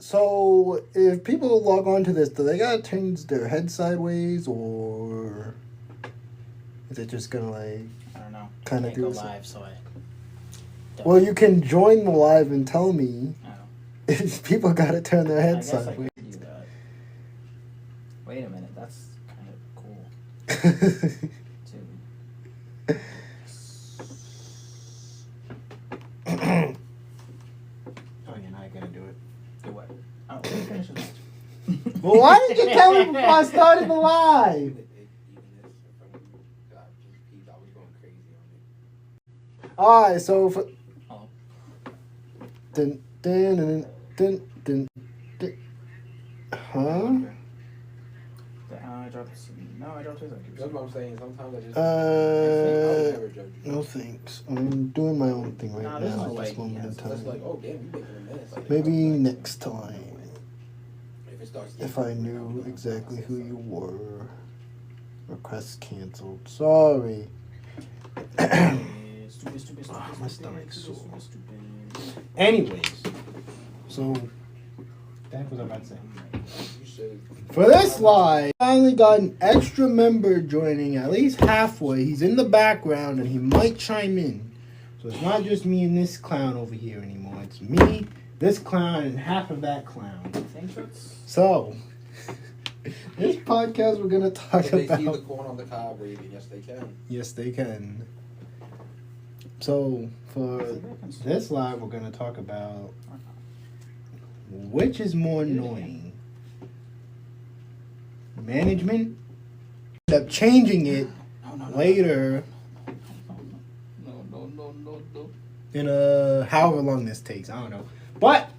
So, if people log on to this, do they gotta turn their head sideways, or is it just gonna like? I don't know. Kind of do go this? live, so I. Well, you can join the live and tell me Oh. if people gotta turn their I head guess sideways. I could do that. Wait a minute, that's kind of cool too. Oh, you're not gonna do it. Do what? Oh, let me finish this. Well, why did you tell me before I started the live? Alright, so for... Oh. Dun, dun, dun, dun, dun, dun. Huh? I dropped this. No, I dropped his. That's what I'm saying. Sometimes I just. No thanks. I'm doing my own thing right Nah, now this at is this moment in That's time. like, oh damn, you making a mess. Like, Maybe next time, starts if I knew exactly who you were. Request canceled. Sorry. Stupid. My stomach's sore. Anyways, so That was what I about to say. for this live, I finally got an extra member joining at least halfway. He's in the background and he might chime in. So it's not just me and this clown over here anymore. It's me, this clown, and half of that clown. So, this podcast we're going to talk They about... see the corn on the cob waving. Yes, they can. Yes, they can. So, for this live, we're going to talk about which is more annoying. Management end up changing it later No. in however long this takes. I don't know. But,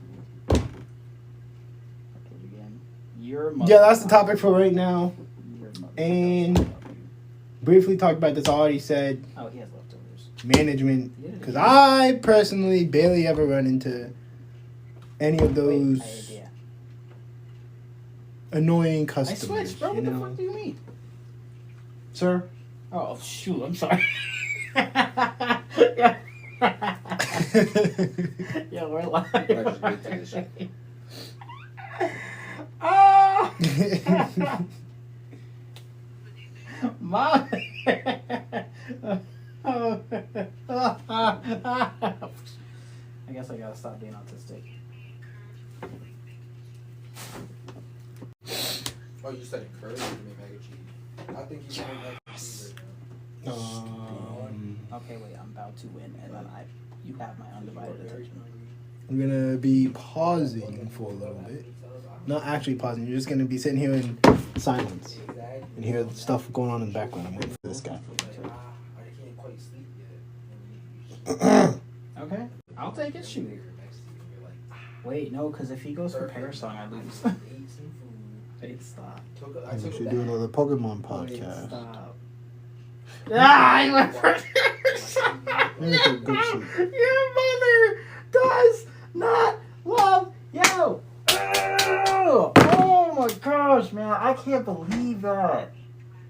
yeah, that's the topic for right now. And briefly talked about this. I already said Oh, he has leftovers. management. Because I personally barely ever run into any of those annoying I customers. switched, bro. What the fuck do you mean? Sir? Oh, shoot. I'm sorry. Yeah, we're live. Ah! Mom. I guess I gotta stop being autistic. Oh, you said encourage you to make mac and cheese. I think you can make mac and cheese right now. Okay, wait. I'm about to win, and then you have my undivided attention. I'm gonna be pausing for a little bit. Not actually pausing. You're just gonna be sitting here in silence and hear stuff going on in the background. I'm waiting for this guy. I can't quite sleep yet. Okay, I'll take it. Shoot. Wait, no, because if he goes for Parasong, I lose. Wait, stop. We should do another Pokemon Wait, podcast. stop. Ah, I went for Good shit. Your mother does not love you. Oh my gosh, man. I can't believe that.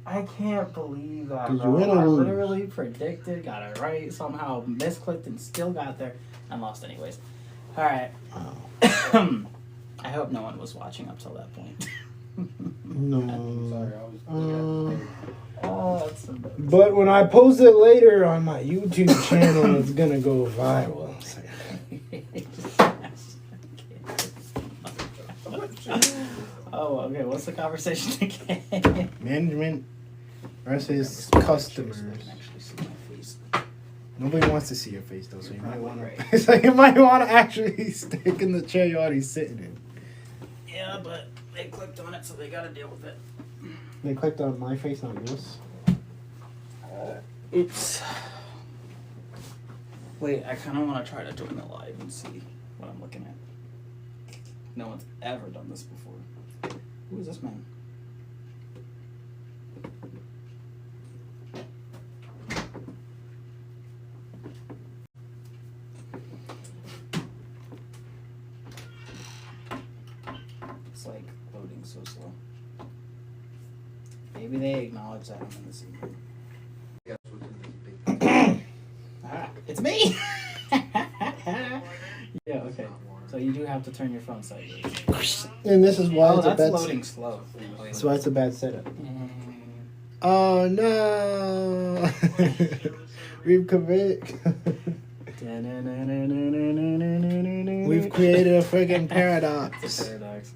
I can't believe that. Did you Bro. win or I lose? literally predicted, got it right, somehow misclicked and still got there and lost anyways. Alright. Wow. I hope no one was watching up till that point. No. Sorry, I was. Oh, that's embarrassing. But when I post it later on my YouTube channel, it's gonna go viral. Oh, okay. What's the conversation again? Management versus customers. Nobody wants to see your face though, so you might want to. So you might want to actually stick in the chair you're already sitting in. Yeah, but they clicked on it, so they gotta deal with it. They clicked on my face, not yours. Oops. Wait, I kind of want to try to join the live and see what I'm looking at. No one's ever done this before. Who is this man? It's like loading so slow. Maybe they acknowledge that I'm in the scene. Ah, it's me! Yeah, okay. So you do have have to turn your phone sideways. And this is why Oh, it's a that's bad. loading slow. That's why it's a bad setup. Oh no! We've committed. We've created a friggin' paradox. Paradox.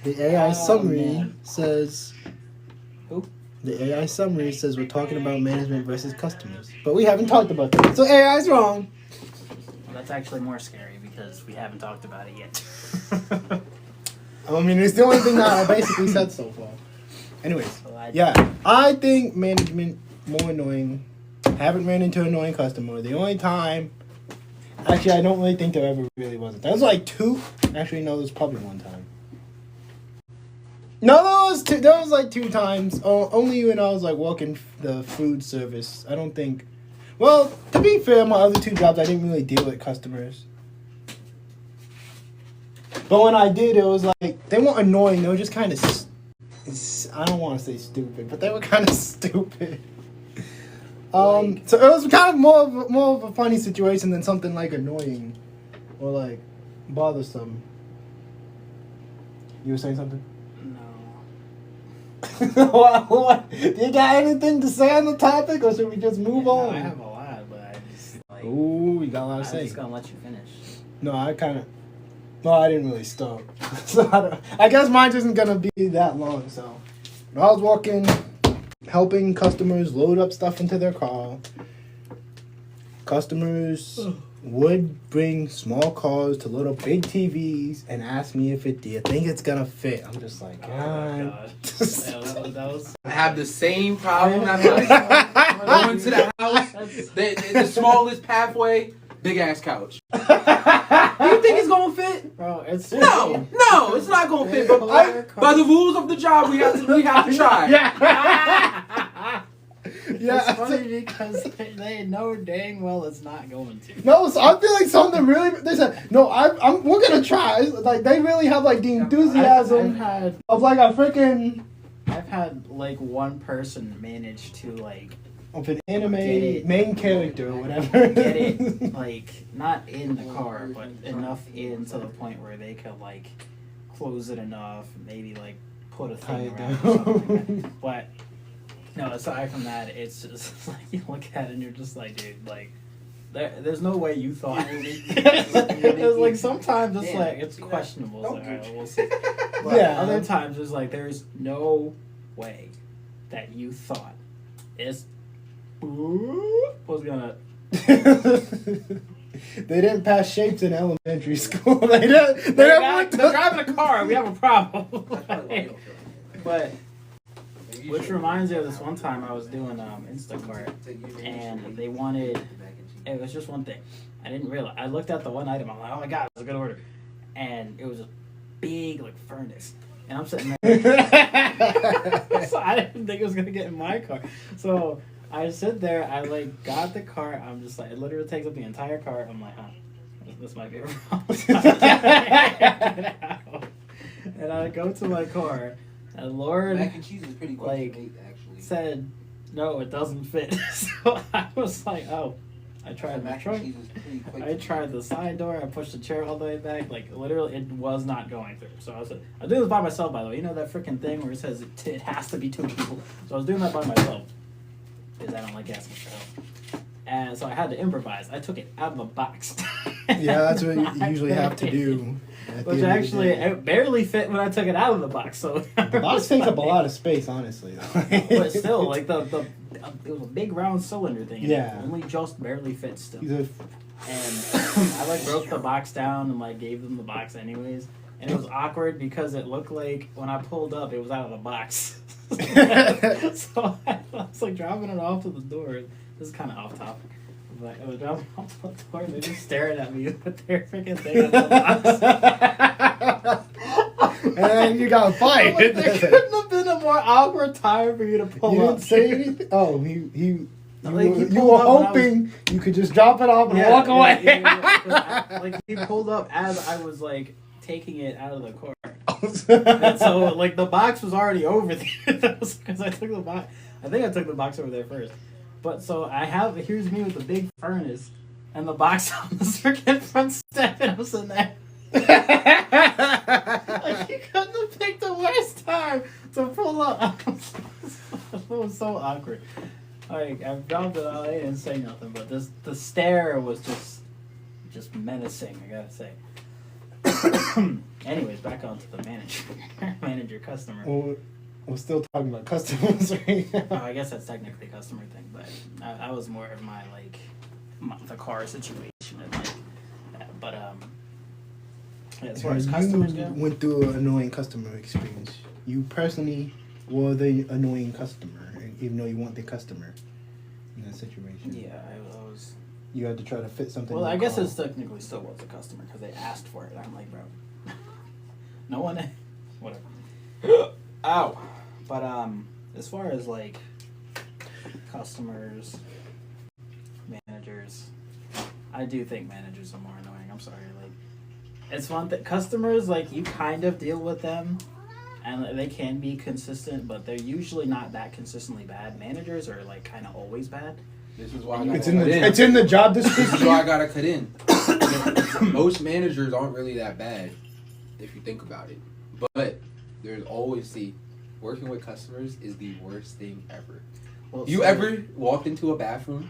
The AI summary man. says. Who? The AI summary says we're talking about management versus customers, but we haven't talked about that. So AI's wrong. Well, that's actually more scary because we haven't talked about it yet. I mean, it's the only thing that I basically said so far. Anyways, yeah, I think management more annoying. Haven't ran into an annoying customer. The only time, actually, I don't really think there ever really was. That was like two. Actually, no, there's probably one time. No, there was two. There was like two times. Only when I was like working the food service. I don't think. Well, to be fair, my other two jobs, I didn't really deal with customers. But when I did, it was like, they weren't annoying. They were just kind of, I don't want to say stupid, but they were kind of stupid. So it was kind of more of a funny situation than something like annoying or like bothersome. You were saying something? No. what? Do you got anything to say on the topic, or should we just move on? I have a lot, but I just like. Ooh, you got a lot to say. I'm just gonna let you finish. No, I didn't really stop. So I guess mine isn't gonna be that long. So when I was walking, helping customers load up stuff into their car. Customers would bring small cars to load up big TVs and ask me do you think it's gonna fit? I'm just like, God. Oh my God. that was I have the same problem. Going to the house, the smallest pathway, big ass couch. You think it's gonna fit? Bro, it's No, it's not gonna fit. But by the rules of the job, we have to try. Yeah. It's funny because they know dang well it's not going to. No, so I feel like something really. They said, "No, we're gonna try." Like they really have like the enthusiasm of like a freaking. I've had like one person manage to like of an anime main character or whatever. Get it like not in the car, but enough in to the point where they could like close it enough, maybe like put a thing around it or something like that. But no, aside from that, it's just like you look at it and you're just like, dude, like there's no way you thought. It's like sometimes it's like it's questionable. So, alright, we'll see. But Yeah. Other times it's like there's no way that you thought it's was gonna. They didn't pass shapes in elementary school. They're driving a car. We have a problem. But which reminds me of this one time I was doing Instacart, and they wanted. It was just one thing. I didn't realize. I looked at the one item. I'm like, oh my god, it's a good order, and it was a big like furnace. And I'm sitting there. So I didn't think it was gonna get in my car. So I sit there. I like got the car. I'm just like, it literally takes up the entire car. I'm like, this might be a problem. And I go to my car, and Lauren Mac and cheese is pretty quick like to make, actually. said, no, it doesn't fit. So I was like, oh. I tried my trunk. I tried the side door. I pushed the chair all the way back. Like literally, it was not going through. So I doing this by myself, by the way. You know that freaking thing where it says it has to be two people. So I was doing that by myself because I don't like asking for help. And so I had to improvise. I took it out of the box. Yeah, that's what you usually have to do. Which actually, it barely fit when I took it out of the box. So the box takes up a lot of space, honestly. But still, like it was a big round cylinder thing. And Yeah. it only just barely fit still. Either And I like broke the box down and like gave them the box anyways. And it was awkward because it looked like when I pulled up, it was out of the box. So I was like dropping it off to the door. This is kind of off topic. But I was dropping it off to the door and they're just staring at me with their freaking thing out the box. And then you got a fight. Like, there couldn't have been a more awkward time for you to pull You up. didn't say anything? Oh, you were pulled up hoping you could just drop it off and walk away. Like he pulled up as I was like taking it out of the car. And so like the box was already over there. Because I took the box. I think I took the box over there first. But so here's me with the big furnace and the box on the freaking front step, and I'm sitting there. Like, you couldn't have picked the worst time to pull up. It was so awkward. Like, I dropped it out, I didn't say nothing, but the stare was just menacing, I gotta say. Anyways, back on to the manager customer. Well, we're still talking about customers right now. Oh, I guess that's technically a customer thing, but I was more of my the car situation and like that. But yeah, as far as customers go, went through an annoying customer experience. You personally were the annoying customer, even though you weren't the customer in that situation. yeah, I was. You had to try to fit something. Well, in I the guess car. it's technically still was a customer because they asked for it. I'm like, bro, no one, whatever. Ow. But as far as like customers, managers, I do think managers are more annoying. I'm sorry, like it's one that customers, like, you kind of deal with them, and they can be consistent, but they're usually not that consistently bad. Managers are like kind of always bad. This is why I gotta It's cut in. it's in the job This is description. why I gotta cut in. Most managers aren't really that bad, if you think about it. But there's always working with customers is the worst thing ever. Well, You so- ever walked into a bathroom?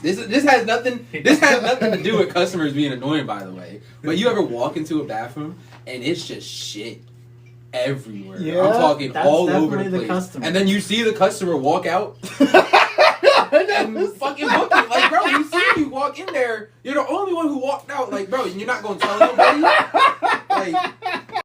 This has nothing to do with customers being annoying, by the way. But you ever walk into a bathroom and it's just shit everywhere. Yeah, I'm talking that's all over definitely the the place. customer. And then you see the customer walk out and fucking book it. Like, bro, you see you walk in there, you're the only one who walked out. Like, bro, you're not gonna tell nobody. Like,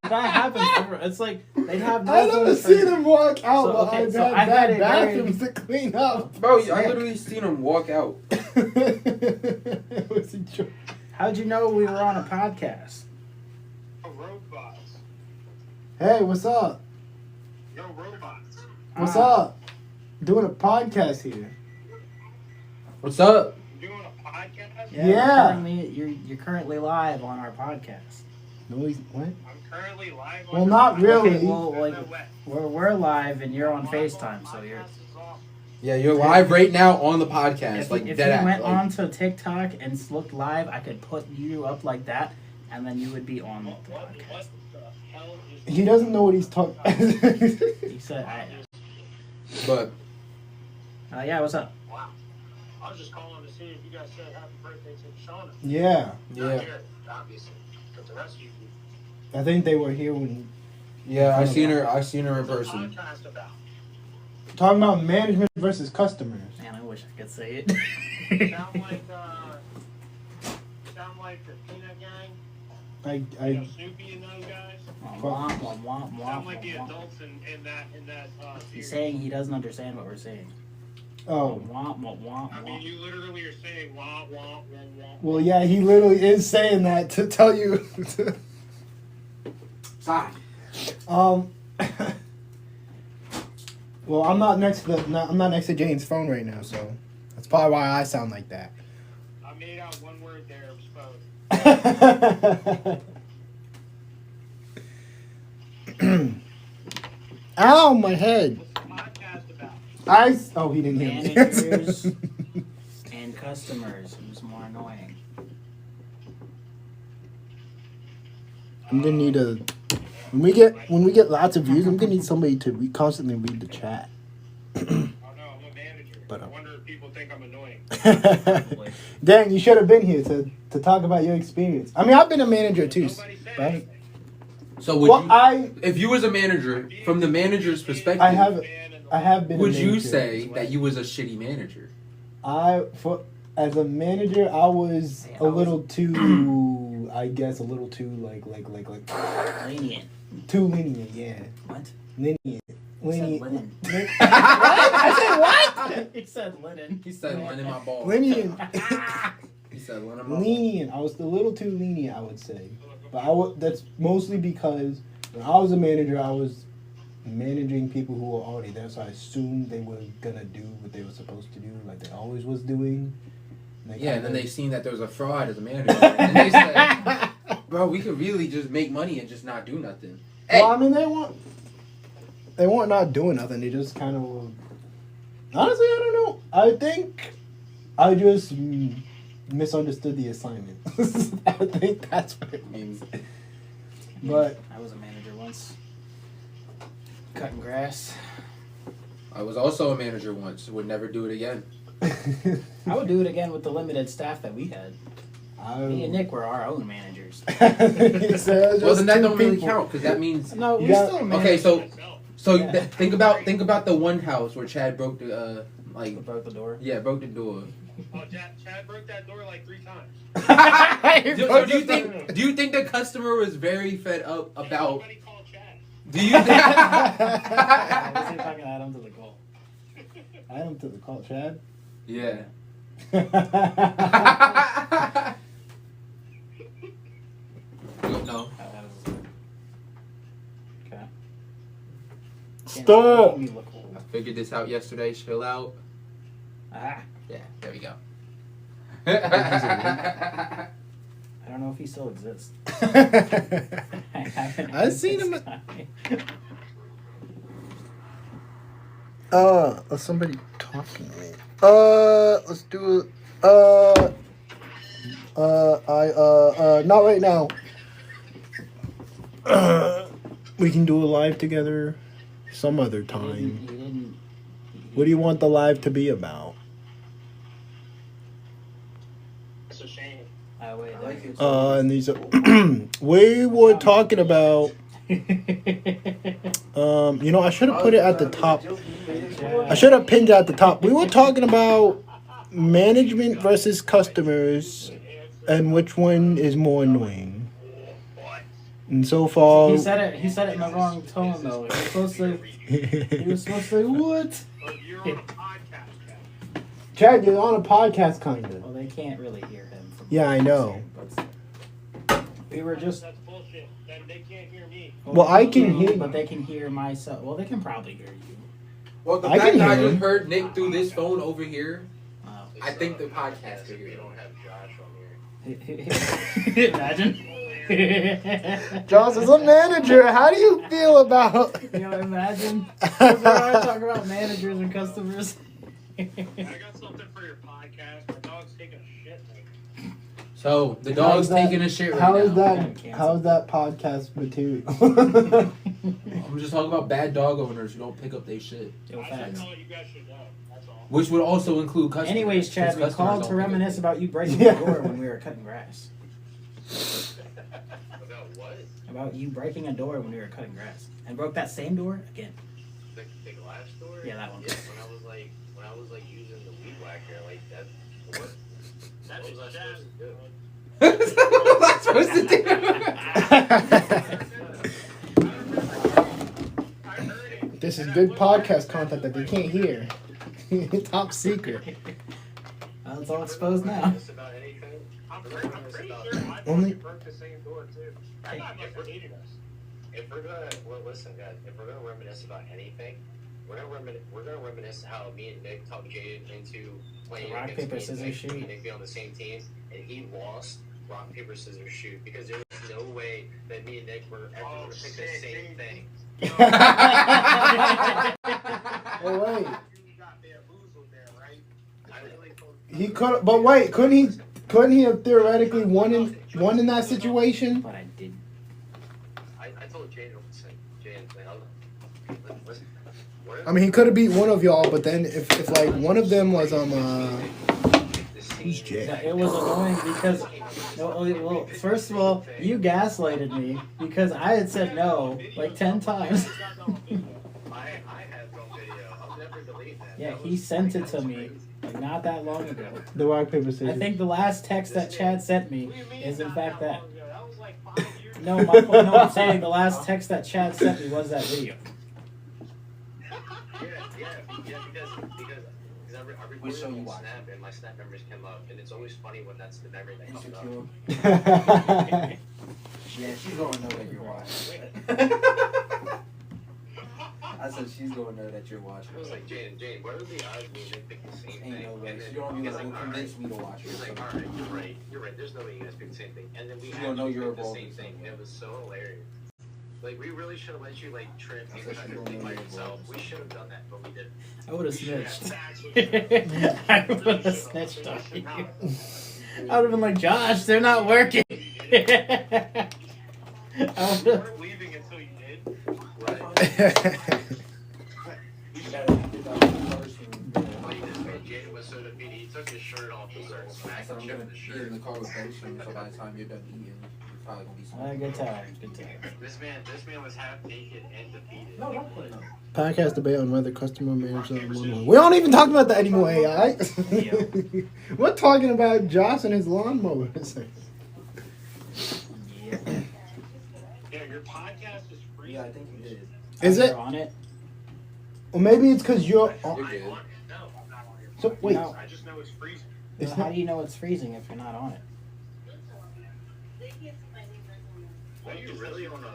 that happens. It's like they have no. I never seen him walk out, So, but okay, I've so had I had bad it bathrooms to clean up. bro, I literally seen him walk out. It was a joke. How'd you know we were on a podcast? Robots. Hey, what's up? Yo, robots. What's Ah. up? Doing a podcast here. What's up? You doing a podcast? Yeah. You're currently live on our podcast. No, he's what? I'm currently live on Well, your not podcast. really. Okay, well, like No way. we're live and you're on Live FaceTime, so you're. podcast is awesome. Yeah, you're live right now on the podcast. If, like if dead you ass. went Like, on to TikTok and looked live, I could put you up like that, and then you would be on the What podcast. the hell is He doesn't know what he's talking. He said, but yeah, what's up? Wow. I was just calling to see if you guys said happy birthday to Shauna. Yeah, yeah, Not here, obviously. But the rest of you, I think they were here when yeah, I seen her in what's the person. podcast about? talking about management versus customers. Man, I wish I could say it. Sound like the Peanut Gang? I Snoopy and those guys? Womp, womp, womp, Sound like womp, the womp. adults in that He's series. saying he doesn't understand what we're saying. oh Womp, womp, womp, I mean, womp. you literally are saying wah, wah, wah, wah. well, yeah, he literally is saying that to tell you. Sorry. Well, I'm not next to Jane's phone right now, so that's probably why I sound like that. I made out one word there, it was phone. Ow, my head. What's the podcast about? Oh, he didn't hear Managers me. and customers. Who's more annoying? I'm gonna need when we get lots of views. I'm gonna need somebody to constantly read the chat. Oh no, I'm a manager. But, I wonder if people think I'm annoying. Dan, you should have been here to talk about your experience. I mean, I've been a manager too, Nobody said right? anything. So would Well, you, if you was a manager, from the manager's perspective, I have been. would a you manager. say that you was a shitty manager? As a manager, I was a little too, I guess, a little too like Lenient. too lenient. Yeah, What? lenient. He said Lenient. linen. I said what? He said linen. He said, "Lend my ball." Lenient. He said, "Lend my ball." Lenient. I was a little too lenient, I would say. But that's mostly because when I was a manager, I was managing people who were already there, so I assumed they were gonna do what they were supposed to do, like they always was doing. Yeah, and then they seen that there was a fraud as a manager, and they said, "Bro, we could really just make money and just not do nothing." Hey, Well, I mean, they weren't not doing nothing. They just kind of were Honestly, I don't know. I think I just misunderstood the assignment. I think that's what it means. But I was a manager once. Cutting grass. I was also a manager once. Would never do it again. I would do it again with the limited staff that we had. Me and Nick were our own managers. Well, then that don't really count because that means No, we Yeah. still managed. okay. So Yeah. think about the one house where Chad broke the We broke the door. yeah, broke the door. Oh, Chad broke that door like 3 times. So do you think the customer was very fed up about? Somebody called Chad. Do you think? Let's see if I can add him to the call. Add him to the call, Chad. Yeah. No. Okay. Stop. Make me look old. I figured this out yesterday. Chill out. Ah, Yeah, there we go. I don't know if he still exists. I've seen him. Somebody talking to me. Let's do it. Not right now. We can do a live together some other time. What do you want the live to be about? It's a shame. Wait, And these are we were talking about. I should have put it at the top. I should have pinned it at the top. We were talking about management versus customers, and which one is more annoying. And so far, He said it in the wrong tone though. He was supposed to say what? But you're on a podcast, Chad. Chad, you're on a podcast, kinda. Well, they can't really hear him. From Yeah, I know. But we were just. That's bullshit. Then they can't hear me. Well, I can hear. but they can hear myself. Well, they can probably hear you. Well, the I fact can that I hear just him. heard Nick through this phone over here, Wow. I think the podcast could hear We you. don't have Josh on here. Imagine. Josh is a manager. How do you feel about? Imagine. We're talking about managers and customers. I got something for your podcast. My dog's taking a shit. So the dog's taking a shit right How is now. that? How is that podcast material? I'm just talking about bad dog owners who don't pick up their shit, Yo, I facts. just know you guys should know. That's all. which would also include customers. Anyways, Chad, we since called customers to don't pick up reminisce their- about you breaking Yeah. the door when we were cutting grass. About what? About you breaking a door when we were cutting grass. And broke that same door again. The glass door? Yeah, that one. Yeah, when I was using the weed whacker, like that. What? That was I supposed to do. What was I supposed to do? This is good podcast content that they can't hear. Top secret. It's all exposed now. About anything. I'm pretty sure I Only- broke the same door too. I thought Nick hated us. If we're gonna, well, listen, guys. If we're gonna reminisce about anything, we're gonna reminisce how me and Nick talked Jaden into playing Rock, against paper, me and scissors, Nick, shoot. and Nick be on the same team, and he lost rock paper scissors shoot because there was no way that me and Nick were ever gonna pick the same thing. Oh wait, You got bamboozled there, right? I really told he could. But wait, couldn't he have theoretically won in that situation? But I did. I told Jaden, listen, listen. I mean, he could have beat one of y'all, but then if like one of them was who's Jay? It was annoying because, well, first of all, you gaslighted me because I had said no like 10 times. I have no video. I'll never delete that. Yeah, he sent it to me like not that long ago. The rock paper scissors. I think the last text that Chad sent me is in fact that. That was like 5 years ago. No, my point. No, I'm saying the last text that Chad sent me was that video. Yeah, because I recorded on Snap and my Snap memories came up, and it's always funny when that's the memory that comes up. Yeah, she's gonna know that you're watching. I said she's gonna know that you're watching. I was like, Jane, what are the odds me and Nick pick the same thing? Ain't no way. And then She's gonna be he's like, well, all convince right. me to watch He was it. like, alright, you're right. There's no way you guys pick the same thing. And then we She's gonna know actually you're picked the involved same in thing. something. It was so hilarious. Like, we really should have let you, like, trip I and said kind she of don't thing know by your yourself. balls. We should have done that, but we didn't. I would have We should snitched. have. I would have snitched on you. I would have been like, Josh, they're not working. I You would've- weren't leaving until you did. Right. You gotta get that first one. Well, you just made Jaden was so defeated. He took his shirt off and started So smacking I'm shit gonna with his get in shirt. the car with both of them, so by the time you're done eating, you're probably gonna be smoking. Good times, good times. This man was half naked and defeated. No, don't play no. Podcast debate on whether customer managed lawnmower. We don't even talk about that anymore, AI. We're talking about Josh and his lawnmowers. Yeah. Yeah, your podcast is free. Yeah, I think you did. Is You're it? on it? Or maybe it's because you're. You're good. No, I'm not on your So wait, No. I just know it's freezing. It's How not- do you know it's freezing if you're not on it? Are you really on a?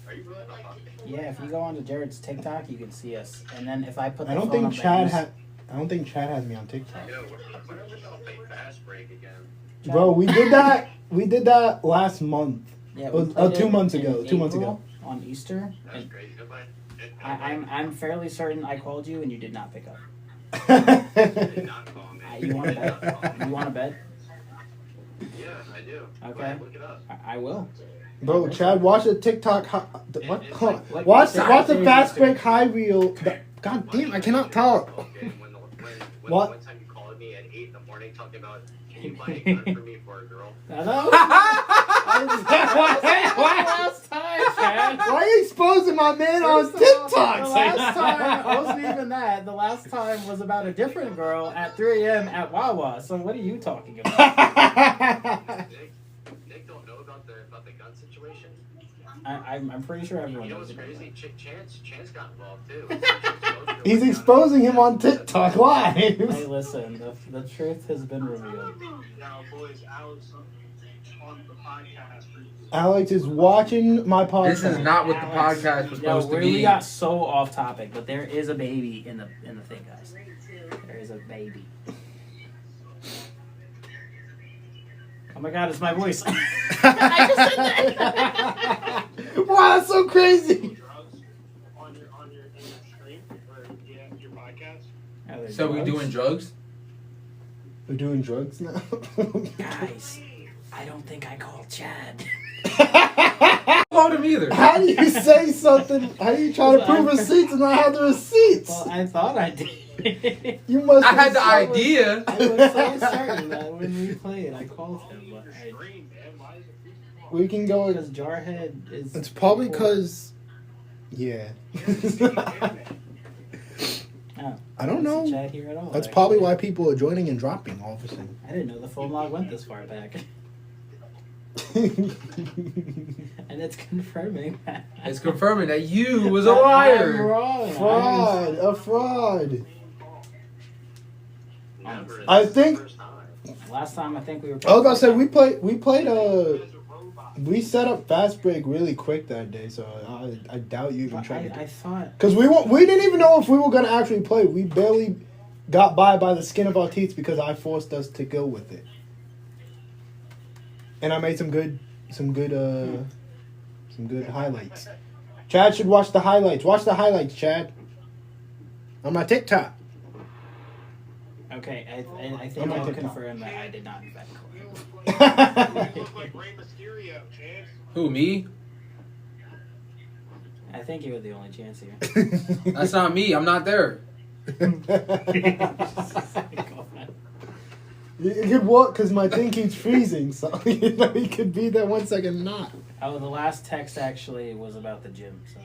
Are you really on a podcast? Yeah, if you go onto Jared's TikTok, you can see us. And then if I put the I don't phone think up Chad that had. I don't think Chad has me on TikTok. Yo, when are we gonna play Fast Break again? Bro, we did that. We did that last month. Yeah, Oh, we played 2 it months in ago, 2 months April on Easter. That's And crazy. Goodbye. I'm fairly certain I called you and you did not pick up. Did not call me. You want to bet? You want to bet? Yeah, I do. Okay. Go ahead, look it up. I will. Bro, Chad, watch the TikTok. What? It's Hold on. like- Watch like- the fast break high reel. God damn, I cannot talk. Okay, when What? one time you called me at 8 in the morning talking about, can you buy a gun for me for a girl? Hello? Last time, Chad. Why are you exposing my man on First of all, TikTok? The last time wasn't even that. The last time was about a different girl at 3 a.m. at Wawa. So what are you talking about? Nick don't know about the gun situation. I'm pretty sure everyone You know knows what's about crazy? that. Chance got involved too. He's exposing him on TikTok Hey, live. listen, the truth has been revealed. Now, boys, Alex on the podcast. Alex is watching my podcast. This is not what the Alex, podcast was yo, supposed to we be. got so off topic, but there is a baby in the thing, guys. There is a baby. Oh my god, it's my voice. I just said that. Wow, that's so crazy. Drugs on your stream or your podcast. Oh, there's So we drugs? doing drugs? We're doing drugs now. Guys, I don't think I called Chad. I called him either. How do you say something? How do you try to prove receipts and not have the receipts? Well, I thought I did. You must. I had the have- idea. I was so certain that when we played, I called him, but We can go. because Jarhead is. It's probably because. Yeah. Oh, I don't know. Chad here at all. That's actually. probably why people are joining and dropping all of a sudden. I didn't know the phone log went this far back, and it's confirming that. It's confirming that you was a that I'm liar. wrong. Fraud, a fraud. Never. I think- Last time I think we were. I was about to say we set up fast break really quick that day, so I doubt you even But tried. I thought. Because we didn't even know if we were gonna actually play. We barely got by the skin of our teeth because I forced us to go with it. And I made some good highlights. Chad should watch the highlights. Watch the highlights, Chad. On my TikTok. Okay, I I'm think on I'll TikTok. confirm that I did not in fact call. You look like Rey Mysterio, Chance. Who, me? I think you were the only chance here. That's not me. I'm not there. It could work because my thing keeps freezing, so he could be there 1 second and not. Oh, the last text actually was about the gym, so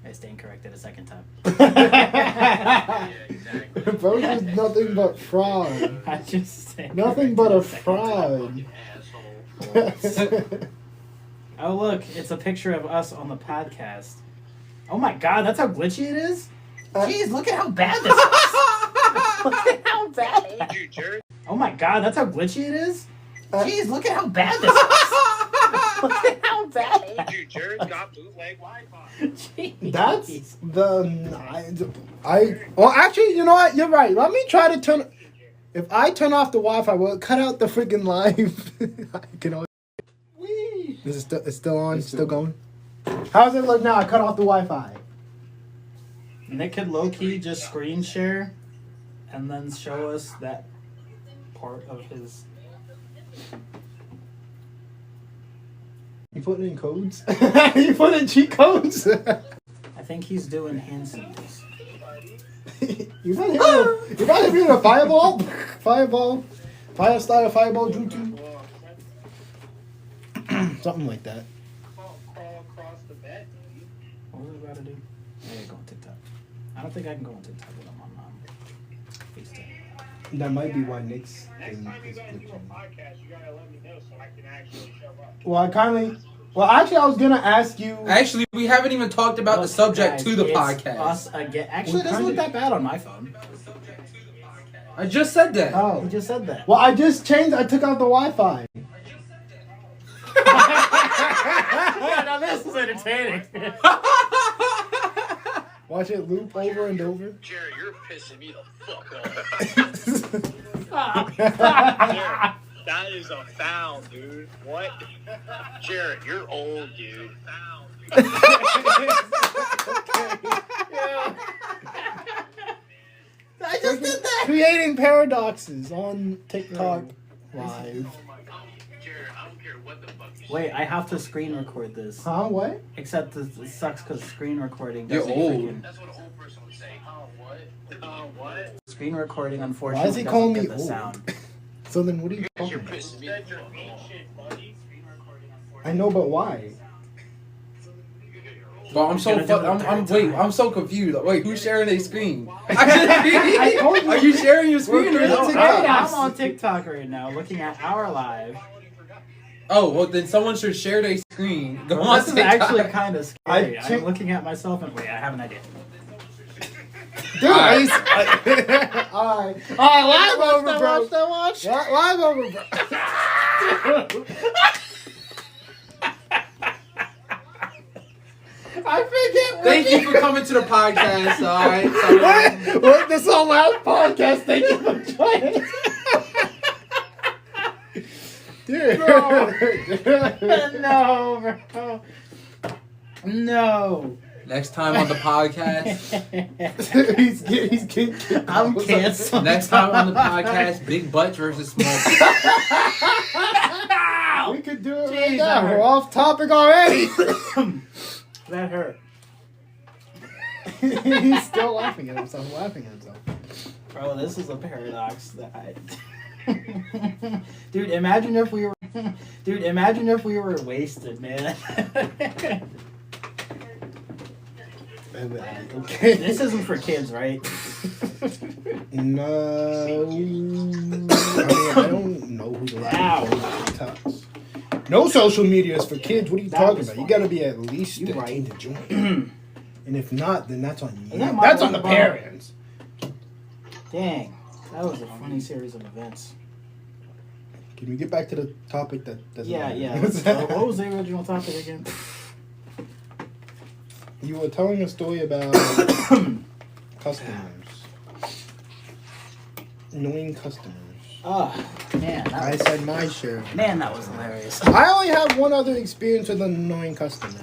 I stand corrected a second time. Yeah, exactly. Bro, just nothing but fraud. I just stand Nothing but a corrected second time. fraud. Asshole. Oh look, it's a picture of us on the podcast. Oh my god, that's how glitchy it is? Jeez, look at how bad this is. Look at how bad. Told you, Jared. Oh my god, that's how glitchy it is? Jeez, look at how bad this is. Look at how bad. Told you, Jared's got bootleg Wi-Fi. Jeez. That's well, actually, you know what? You're right. Let me try to turn. If I turn off the Wi-Fi, will it cut out the freaking live? I can always. Whee! This is it's still on. Still going. How's it look now? I cut off the Wi-Fi. Nick could low-key just screen share and then show us that part of his... You putting in codes? You putting in cheat codes? I think he's doing hand signals. You better be in a fireball? Fireball? Fire style fireball jutsu? Something like that. What was I about to do? I gotta go on TikTok. I don't think I can go on TikTok with him on FaceTime. That might be why Nick's Next thing time you is guys do a glitching. podcast, you gotta let me know so I can actually show up. Well, actually, I was gonna ask you. Actually, we haven't even talked about the Look, subject guys, to the it's podcast. Us again. Actually, it What doesn't look kind that bad on my phone. I just said that. Oh. You just said that. Well, I just changed. I took out the Wi-Fi. Yeah, now this is entertaining. Watch it loop over and over. Jared, you're pissing me the fuck off. Jared, that is a foul, dude. What? Jared, you're old, dude. I just did that. Creating paradoxes on TikTok live. Jared, I don't care what the fuck you Wait, I have to screen record this. Huh? What? Except it sucks because screen recording You're doesn't old. freaking... That's what an old person would say. Oh, what? Oh, what? Screen recording, unfortunately, Why is he doesn't calling get me the old? sound. So then, what are you You're talking about? pissing me the Said you're fuck off. ancient, buddy. I know, but why? Well, I'm so Gonna do it I'm so confused. Wait, who's sharing their screen? I told you. Are you sharing your screen or We're no? TikTok. I'm on TikTok right now, looking at our live. Oh, well then someone should share their screen. Go on This is TikTok. actually kind of scary. I I'm check- looking at myself and wait, I have an idea. Dude, alright, live over, bro. Live over, bro. I forget. Thank you for coming to the podcast. All right. What? This is our last podcast. Thank you for joining. Dude. No, bro. No. Next time on the podcast. he's getting I'm canceled. Next time on the podcast, big butt versus small butt. We could do it Jeez, right that now. hurt. We're off topic already. That hurt. He's still laughing at himself. Bro, this is a paradox that I... Dude, imagine if we were wasted, man. Okay. This isn't for kids, right? No. I mean, I don't know who's allowed Ow. to post TikToks. No social media is for kids. What are you That talking was about? You fun. gotta be at least You 13 to join. And if not, then that's on you. Isn't that my That's on the one parents. Dang. That was a funny series of events. Can we get back to the topic that doesn't Yeah, matter? yeah. What was the original topic again? You were telling a story about customers. Annoying customers. Oh, man. That I was, said my share. man, that was hilarious. I only have one other experience with an annoying customer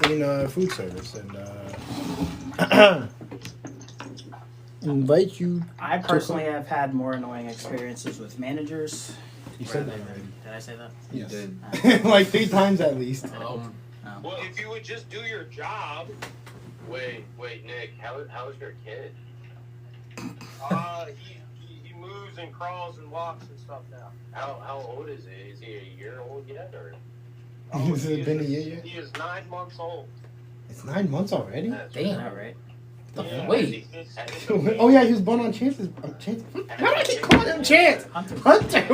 in food service, and invite you. I personally have had more annoying experiences with managers. You said that already. Did I say that? You Yes. did. Like 3 times at least. Well, if you would just do your job. Wait, Nick, how's your kid? He moves and crawls and walks and stuff now. How old is he? Is he a year old yet, or? Has it been a year yet? He is 9 months old. It's 9 months already. Damn. All right. Yeah. Wait. Oh yeah, he was born on Chance's. Chance. How do I keep calling him Chance? Hunter. Hunter.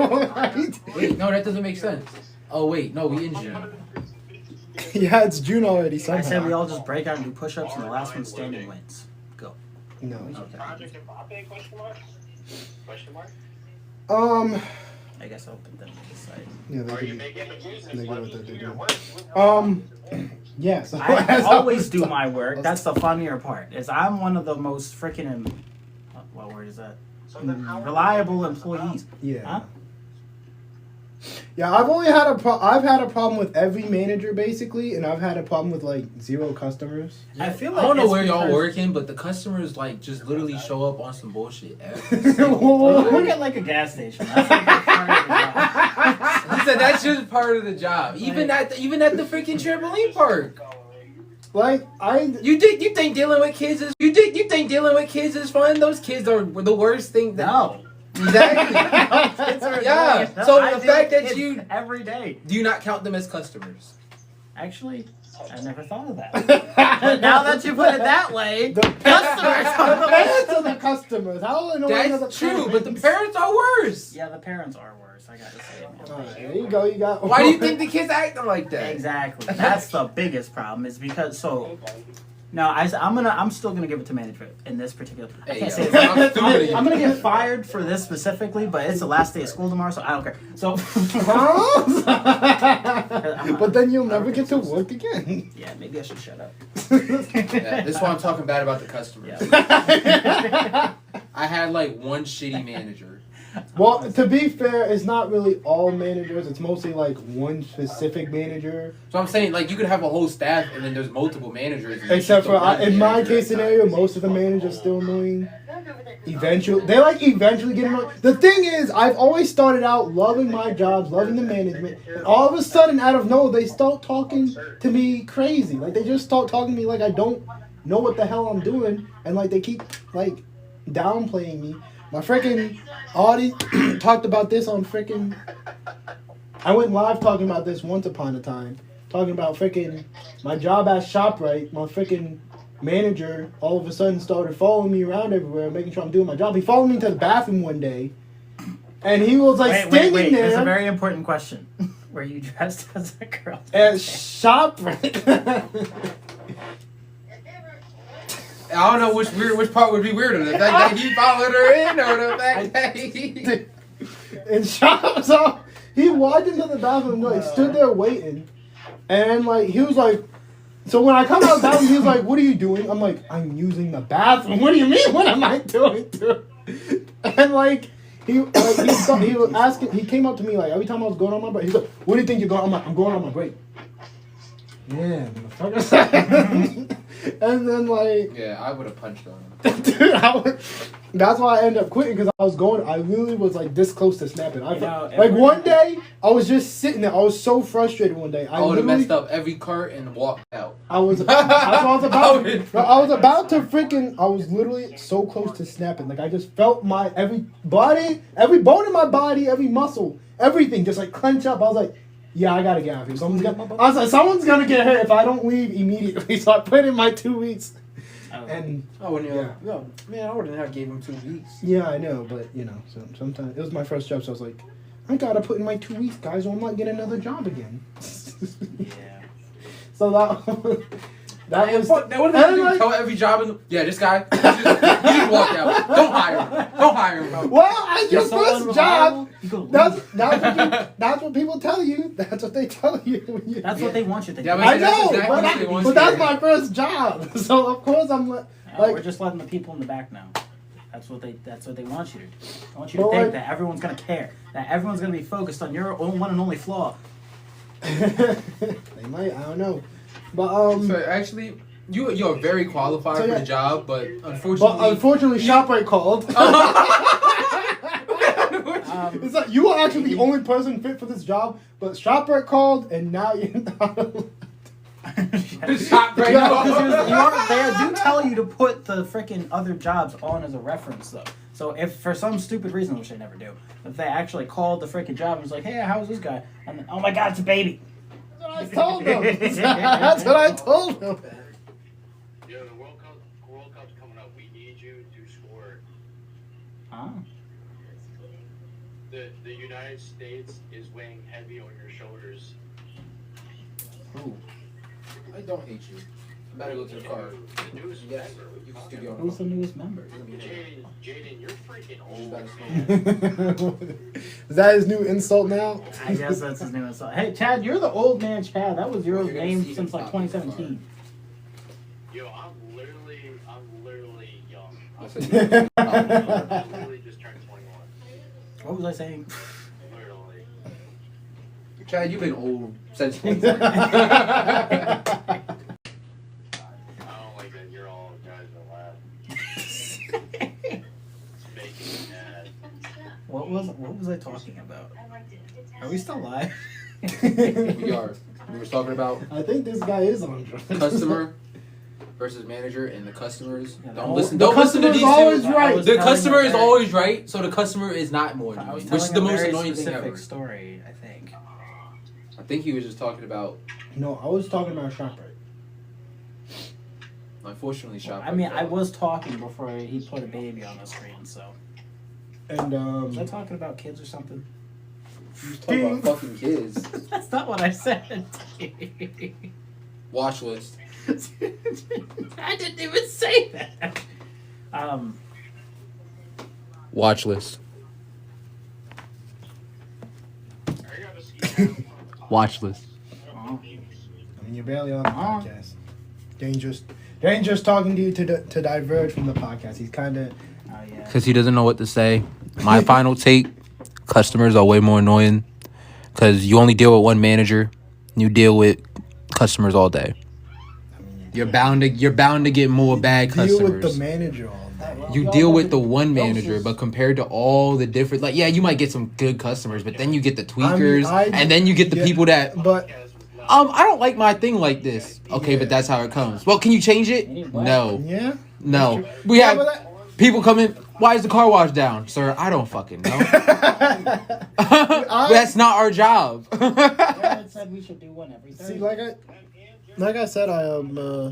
Wait, no, that doesn't make sense. Oh wait, no, we injured him. Yeah, it's June already. I Somehow. said we all just break out and do push-ups, and the last one standing wins. Go. No. Okay. Project Mbappe, question mark? Question mark? I guess I'll put them to the side. Yeah, Are you they making the they business? do Let what me they do do. your work. Yeah. So I always do my work. That's the funnier part. Is I'm one of the most freaking what word is that? So then how Reliable employees. Yeah. Huh? Yeah, I've only had I've had a problem with every manager basically, and I've had a problem with like 0 customers. I feel I like don't know it's where y'all because- working, but the customers like just literally show up on some bullshit. Well, work at like a gas station. That's like part of the job. He said that's just part of the job. Even at the freaking trampoline park. Like You think dealing with kids is fun? Those kids are the worst thing. No. Exactly. Kids are Yeah, annoying. so I the deal fact with that kids you- every day. Do you not count them as customers? Actually, I never thought of that. But now that you put it that way, the customers are the parents are the customers. How annoying are the That's true, parents? but the parents are worse. Yeah, the parents are worse. I gotta say, man. Alright, there you go. You got. Why do you think the kids acting like that? Exactly. That's the biggest problem. Is because no, I'm still gonna give it to management in this particular. I Hey, can't yo, say I'm it. stupid. I'm gonna get fired for this specifically, but it's the last day of school tomorrow, so I don't care. So. But then you'll never get to work again. Yeah, maybe I should shut up. Yeah, this is why I'm talking bad about the customers. Yeah. I had like one shitty manager. Well, to be fair, it's not really all managers. It's mostly like one specific manager. So I'm saying like you could have a whole staff and then there's multiple managers. and you Except still for have in the my manager case at scenario, times. most of the managers still annoying. Eventually, eventually get annoying. The thing is, I've always started out loving my jobs, loving the management, and all of a sudden, out of nowhere, they start talking to me crazy. Like they just start talking to me like I don't know what the hell I'm doing, and like they keep like downplaying me. My freaking Audie talked about this on freaking. I went live talking about this once upon a time, talking about freaking my job at ShopRite. My freaking manager all of a sudden started following me around everywhere, making sure I'm doing my job. He followed me to the bathroom one day, and he was like standing wait. there. There's a very important question. Were you dressed as a girl? at ShopRite. I don't know which part would be weirder, the fact that he followed her in or the fact that he. And shop, so he walked into the bathroom, like stood there waiting, and like he was like, so when I come out of the bathroom, he was like, "What are you doing?" I'm like, "I'm using the bathroom." "What do you mean? What am I doing?" And like he was asking, he came up to me like every time I was going on my break. He's like, "What do you think you're going?" I'm like, "I'm going on my break." Yeah, motherfucker. And then like. Yeah, I would have punched him. Dude, that's why I ended up quitting because I literally was like this close to snapping. Like one day, I was just sitting there. I was so frustrated one day. I would have messed up every cart and walked out. I was about to freaking. I was literally so close to snapping. Like I just felt my every bone in my body, every muscle, everything just like clench up. I was like, yeah, I gotta get out of here. Someone's gonna get hurt if I don't leave immediately. So I put in my 2 weeks. And I wouldn't man, I wouldn't have gave him 2 weeks. yeah, I know, but you know, so sometimes it was my first job, so I was like, I gotta put in my 2 weeks, guys, or I might get another job again. Yeah. So that was. What do they tell every job in the, this guy, you just walk out. Don't hire him. Well, as your You're so first job, unreliable. that's what people tell you. That's what they tell you. When you That's what they want you to think. Yeah, but I that's know, exactly what they want but you that's to my first job. So of course I'm like, We're just letting the people in the back know. That's what they want you to do. I want you to Well, think like- that everyone's gonna care. That everyone's gonna be focused on your own one and only flaw. they might, I don't know, but So actually, you're very qualified So, for yeah. the job, but unfortunately, ShopRite called. It's like you are actually the only person fit for this job, but ShopRite called, and now you're not. ShopRite They do tell you to put the freaking other jobs on as a reference, though. So if for some stupid reason, which they never do, if they actually called the freaking job and was like, "Hey, how's this guy?" and then, "Oh my God, it's a baby." That's what I told them. That's what I told them. Yo, the World Cup's coming up. We need you to score. Oh. The United States is weighing heavy on your shoulders. Ooh. I don't hate you. I'm about to go to the car. The newest Yes, member. you can still be on Who's the the newest member? Jaden, you're freaking old, That's man. Is that his new insult now? I guess that's his name. Hey, Chad, you're the old man, Chad. That was your You're gonna name see since him like pop in the 2017. Yo, I'm literally young. I said, I literally just turned 21. What was I saying? Literally. Chad, you've been old since. I don't like that you're all guys are laughing. It's making me mad. What was I talking about? Are we still live? We are. We were talking about I think this guy is on drugs. customer versus manager, and the customers Yeah, don't the listen. the Don't listen to customer's these always two. right. The customer is always right, so the customer is not more I was annoying, which is the telling a most very annoying thing specific ever. story, I think. I think he was just talking about. No, I was talking about ShopRite. Unfortunately, shop. I mean, I was talking before he put a baby on the screen, so. And Was I talking about kids or something? You was talking about fucking kids. That's not what I said. Watch list. I didn't even say that. Watch list. Watch list. Oh, I mean, you're barely on the podcast. Dangerous talking to you to diverge from the podcast. He's kind of. oh yeah. Because he doesn't know what to say. My final take: customers are way more annoying. Because you only deal with one manager, you deal with customers all day. You're bound to get more bad customers. Deal with the manager all day. You deal with the one manager, but compared to all the different, like, yeah, you might get some good customers, but then you get the tweakers, and then you get the people that, But I don't like my thing like this. Okay, but that's how it comes. Well, can you change it? No, yeah, no. We Yeah, have but people come in. Why is the car wash down, sir? I don't fucking know. That's not our job. Dad said we should do one every Thursday. see, like I said, I Yeah,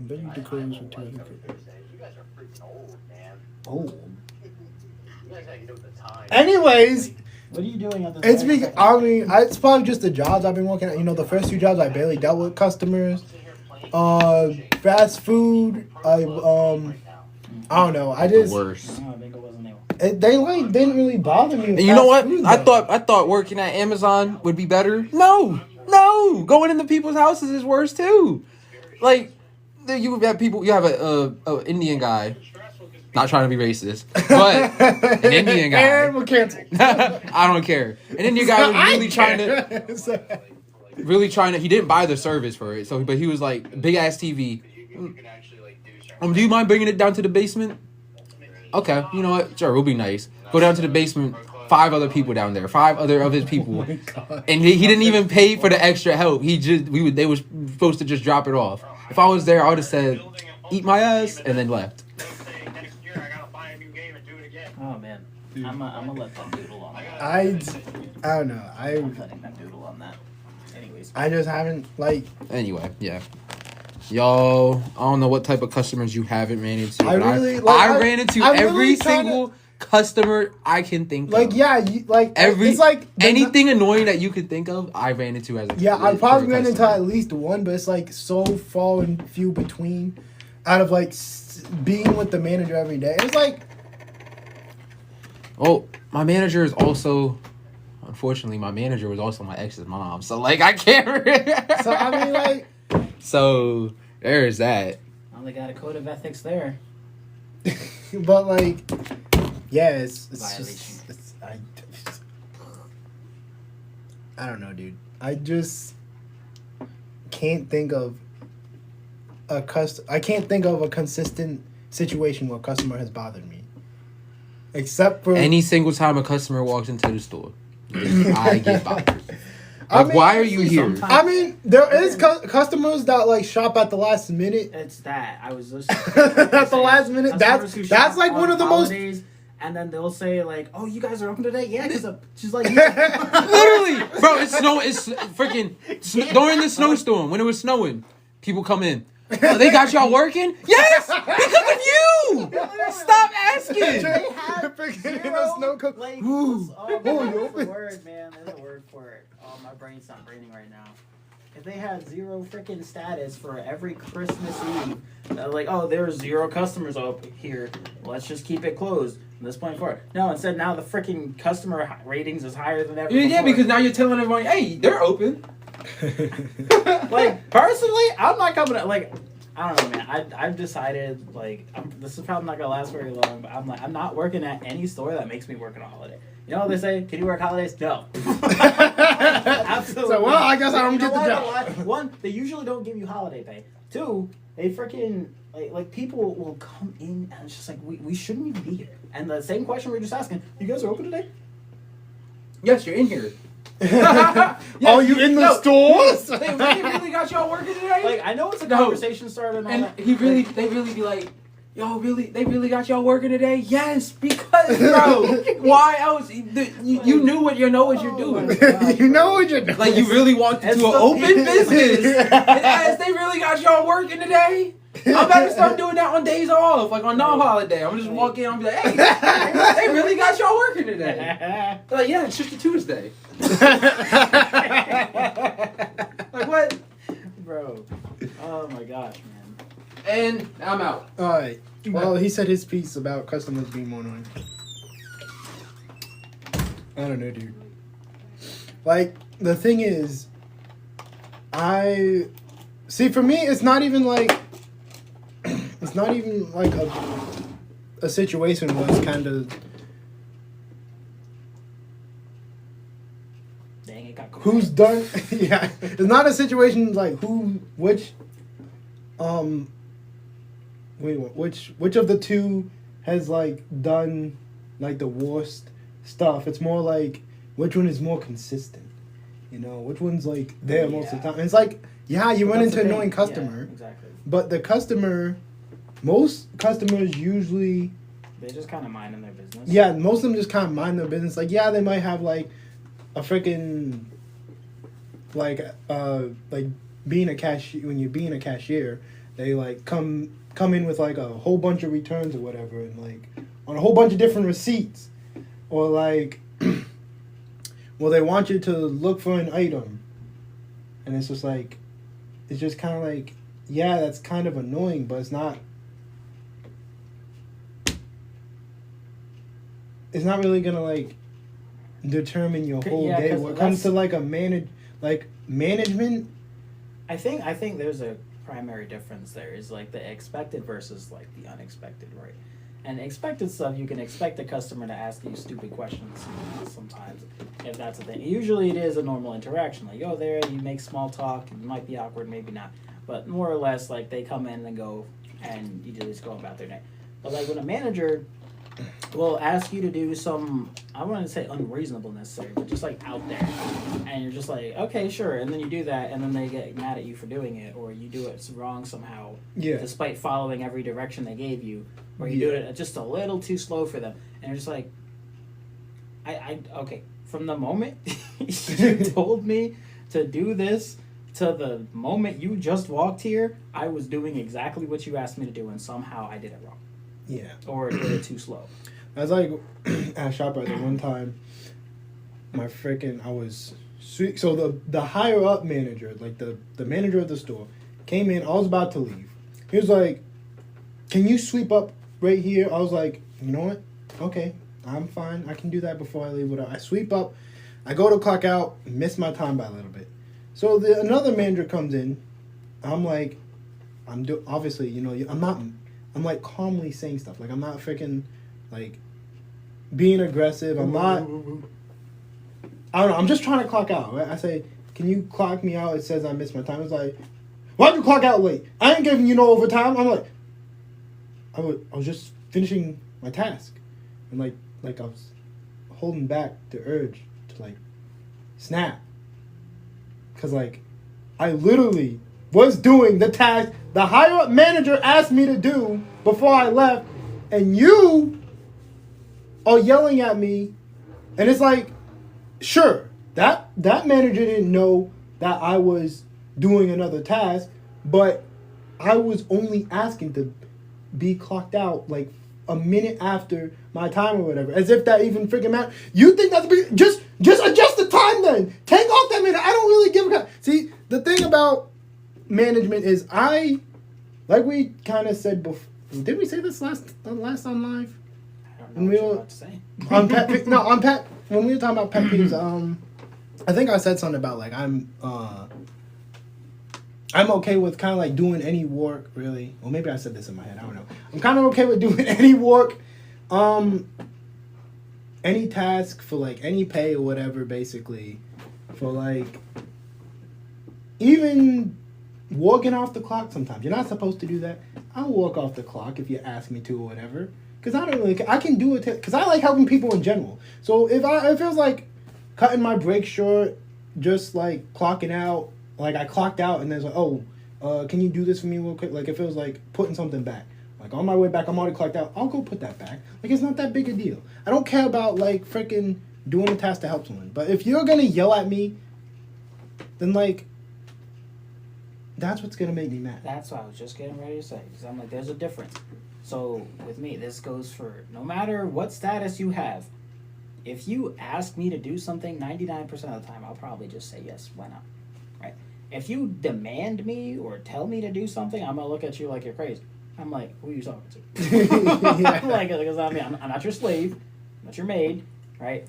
bet you the clothes were too. You guys are freaking old, man. Oh. You guys gotta get with the time. Anyways, what are you doing at this? it's it's probably just the jobs I've been working at. You know, the first two jobs I barely dealt with customers. Fast food. I don't know. I just Worse. No, I think it wasn't able. they didn't really bother me. With And you know what? fast food, I though. thought working at Amazon would be better. No, going into people's houses is worse too. Like, you have people. You have a Indian guy. Not trying to be racist, but an Indian guy. And we're canceled. I don't care. An Indian guy was really trying to. He didn't buy the service for it, but he was like, big ass TV. Do you mind bringing it down to the basement? Okay, you know what? Sure, we'll be nice. Go down to the basement. 5 other people down there. 5 other of his people. And he didn't even pay for the extra help. They were supposed to just drop it off. If I was there, I would have said, "Eat my ass," and then left. Next year, I gotta buy a new game and do it again. Oh man, I'm gonna let that doodle on that. I don't know. I'm letting that doodle on that. Anyways, I just haven't Anyway, yeah. Y'all, I don't know what type of customers you haven't ran into. I but really- like, I ran into I'm every really trying single customer I can think of. it's like anything annoying that you could think of, I ran into as a Yeah, I probably ran into customer. at least one, but it's like so far and few between. Out of like being with the manager every day, it's like Oh, my manager is also. Unfortunately, my manager was also my ex's mom, so like I can't. so. I mean, like So there's that. well, they got a code of ethics there. but like yeah, it's Violation. just I don't know, dude. I just can't think of I can't think of a consistent situation where a customer has bothered me. Except for Any single time a customer walks into the store, I get bothered. I Like, mean, why are you here? sometimes- I mean, there is customers that like shop at the last minute. It's that I was just At the last minute, Customers that's who like shop one on of the most. holidays, and then they'll say like, "Oh, you guys are open today?" Yeah, because she's like, Literally, bro, it's snow. It's freaking during the snowstorm when it was snowing. People come in. Oh, they got y'all working? Yes, because of you. Stop asking. They have Freaking zero, snow co- like, Ooh. oh, Oh, man, you what's the open? word, man? There's a word for it. Oh, my brain's not braining right now. If they had zero freaking status for every Christmas Eve, like, oh, there's 0 customers up here. Let's just keep it closed from this point forward. No, instead now the freaking customer ratings is higher than ever. Yeah, before. because now you're telling everybody, hey, they're open. Like, personally, I'm not coming to, like, I don't know, man. I've decided, like, this is probably not gonna last very long, but I'm not working at any store that makes me work on a holiday. You know what they say? Can you work holidays? No. I So, well, I guess I don't get the what? job. One, they usually don't give you holiday pay. Two, they freaking like people will come in and it's just like we shouldn't even be here. And the same question we were just asking, you guys are open today? Yes, you're in here. Are you in the stores? They really got y'all working today? Like I know it's a conversation starter and all And that. they really be like, yo, they really got y'all working today? Yes, because, bro, why else? You knew what you know what you're doing. You know what you're doing. Like, you really want to It's an the open people. business. And ask, they really got y'all working today? I'm about to start doing that on days off, like on non-holiday. I'm just walk in and be like, hey, they really got y'all working today. They're like, yeah, it's just a Tuesday. Like, what? Bro. Oh my gosh, man. And I'm out. Alright. Well, he said his piece about customers being more annoying. I don't know, dude. Like, the thing is, see, for me, it's not even like a situation where it's kind of Dang, it got quiet. who's done. Yeah, it's not a situation like which of the two has like done like the worst stuff. It's more like which one is more consistent. You know, which one's like there most of the time. And it's like, yeah, you run into an annoying customer, Yeah, exactly. but most customers usually, They just kind of minding their business. yeah, most of them just kind of mind their business. Like, yeah, they might have like a freaking like being a cashier. When you're being a cashier, they like come in with like a whole bunch of returns or whatever, and like on a whole bunch of different receipts, or like, well, they want you to look for an item, and it's just like, it's just kind of like, yeah, that's kind of annoying, but it's not really gonna like determine your whole Yeah, day. 'cause When it comes to like management, I think there's a primary difference there is like the expected versus like the unexpected, right? And expected stuff, you can expect the customer to ask you stupid questions sometimes, if that's a thing. Usually it is a normal interaction. Like, oh, there, you make small talk, it might be awkward, maybe not. But more or less, like, they come in and go, and you just go about their day. But, like, when a manager will ask you to do some, I wouldn't say unreasonable necessarily, but just, like, out there. And you're just like, okay, sure. And then you do that, and then they get mad at you for doing it, or you do it wrong somehow, yeah, despite following every direction they gave you, or you do it just a little too slow for them, and you're just like, okay, from the moment you told me to do this to the moment you just walked here, I was doing exactly what you asked me to do, and somehow I did it wrong. yeah. Or did it too slow. I was like at ShopRite one time. So the higher up manager, like the manager of the store, came in. I was about to leave. He was like, "Can you sweep up right here?" I was like, "You know what? Okay, I'm fine. I can do that before I leave." I sweep up. I go to clock out. Miss my time by a little bit. So another manager comes in. I'm like, obviously, you know, I'm like calmly saying stuff. Like, I'm not freaking like being aggressive. I'm not. I don't know. I'm just trying to clock out. Right? I say, "Can you clock me out?" It says I missed my time. It's like, "Why'd you clock out late? I ain't giving you no overtime." I'm like, I was just finishing my task, and like I was holding back the urge to like snap, cause like I literally was doing the task the higher up manager asked me to do before I left, and you are yelling at me, and it's like, sure, that manager didn't know that I was doing another task, but I was only asking to be clocked out like a minute after my time or whatever, as if that even freaking matters. You think that's big? Just adjust the time then. Take off that minute. I don't really give a. See, the thing about management is like we kind of said before. Did we say this last on live? I don't know what you're about to say. On pet, no, on pet. When we were talking about pet peeves, I think I said something about like I'm okay with kind of like doing any work, really. Well, maybe I said this in my head. I don't know. I'm kind of okay with doing any work, any task for like any pay or whatever, basically, for like even walking off the clock sometimes. You're not supposed to do that. I'll walk off the clock if you ask me to or whatever. Because I don't really, I can do it because I like helping people in general. So if it feels like cutting my break short, just like clocking out, like I clocked out and then it's like, oh, can you do this for me real quick? Like it feels like putting something back. Like on my way back, I'm already clocked out. I'll go put that back. Like it's not that big a deal. I don't care about like freaking doing a task to help someone. But if you're gonna yell at me, then like that's what's gonna make me mad. That's what I was just getting ready to say. Because I'm like, there's a difference. So with me, this goes for no matter what status you have. If you ask me to do something, 99% of the time, I'll probably just say yes. Why not? Right? If you demand me or tell me to do something, I'm gonna look at you like you're crazy. I'm like, who are you talking to? Yeah. I'm like, because I mean, I'm not your slave, I'm not your maid, right?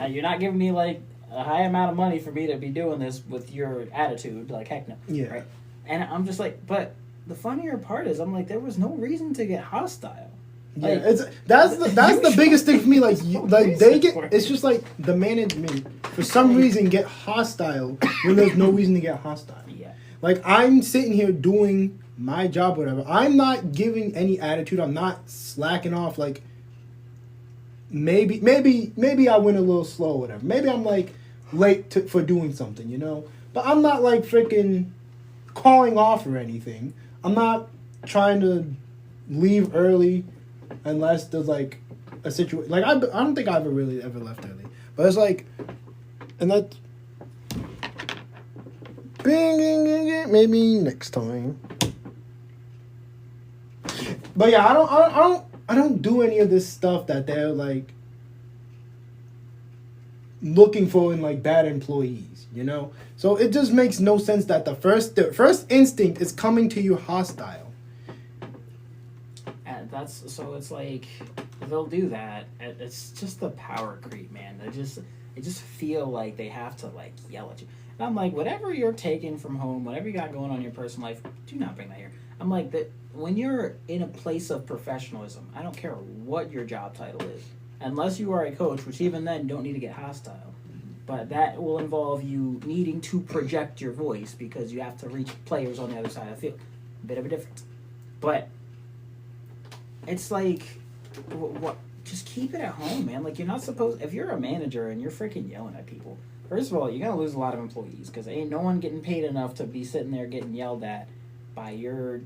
You're not giving me like a high amount of money for me to be doing this with your attitude. Like, heck no. Yeah. Right? And I'm just like, but the funnier part is, I'm like, there was no reason to get hostile. Like, yeah, that's the biggest thing for me. Like, it's just like the management for some reason get hostile when there's no reason to get hostile. Yeah. Like I'm sitting here doing my job, whatever. I'm not giving any attitude. I'm not slacking off. Like maybe I went a little slow, whatever. Maybe I'm like late for doing something, you know. But I'm not like freaking calling off or anything. I'm not trying to leave early unless there's like a situation. Like I don't think I've really ever left early, but it's like, and that maybe next time. But yeah, I don't do any of this stuff that they're like looking for in like bad employees, you know. So it just makes no sense that the first instinct is coming to you hostile. And that's so it's like they'll do that. It's just the power creep, man. They just feel like they have to like yell at you. And I'm like, whatever you're taking from home, whatever you got going on in your personal life, do not bring that here. I'm like that when you're in a place of professionalism, I don't care what your job title is, unless you are a coach, which even then don't need to get hostile. But that will involve you needing to project your voice because you have to reach players on the other side of the field. A bit of a difference. But it's like, what? Just keep it at home, man. Like, you're not supposed... If you're a manager and you're freaking yelling at people, first of all, you're going to lose a lot of employees because ain't no one getting paid enough to be sitting there getting yelled at by your,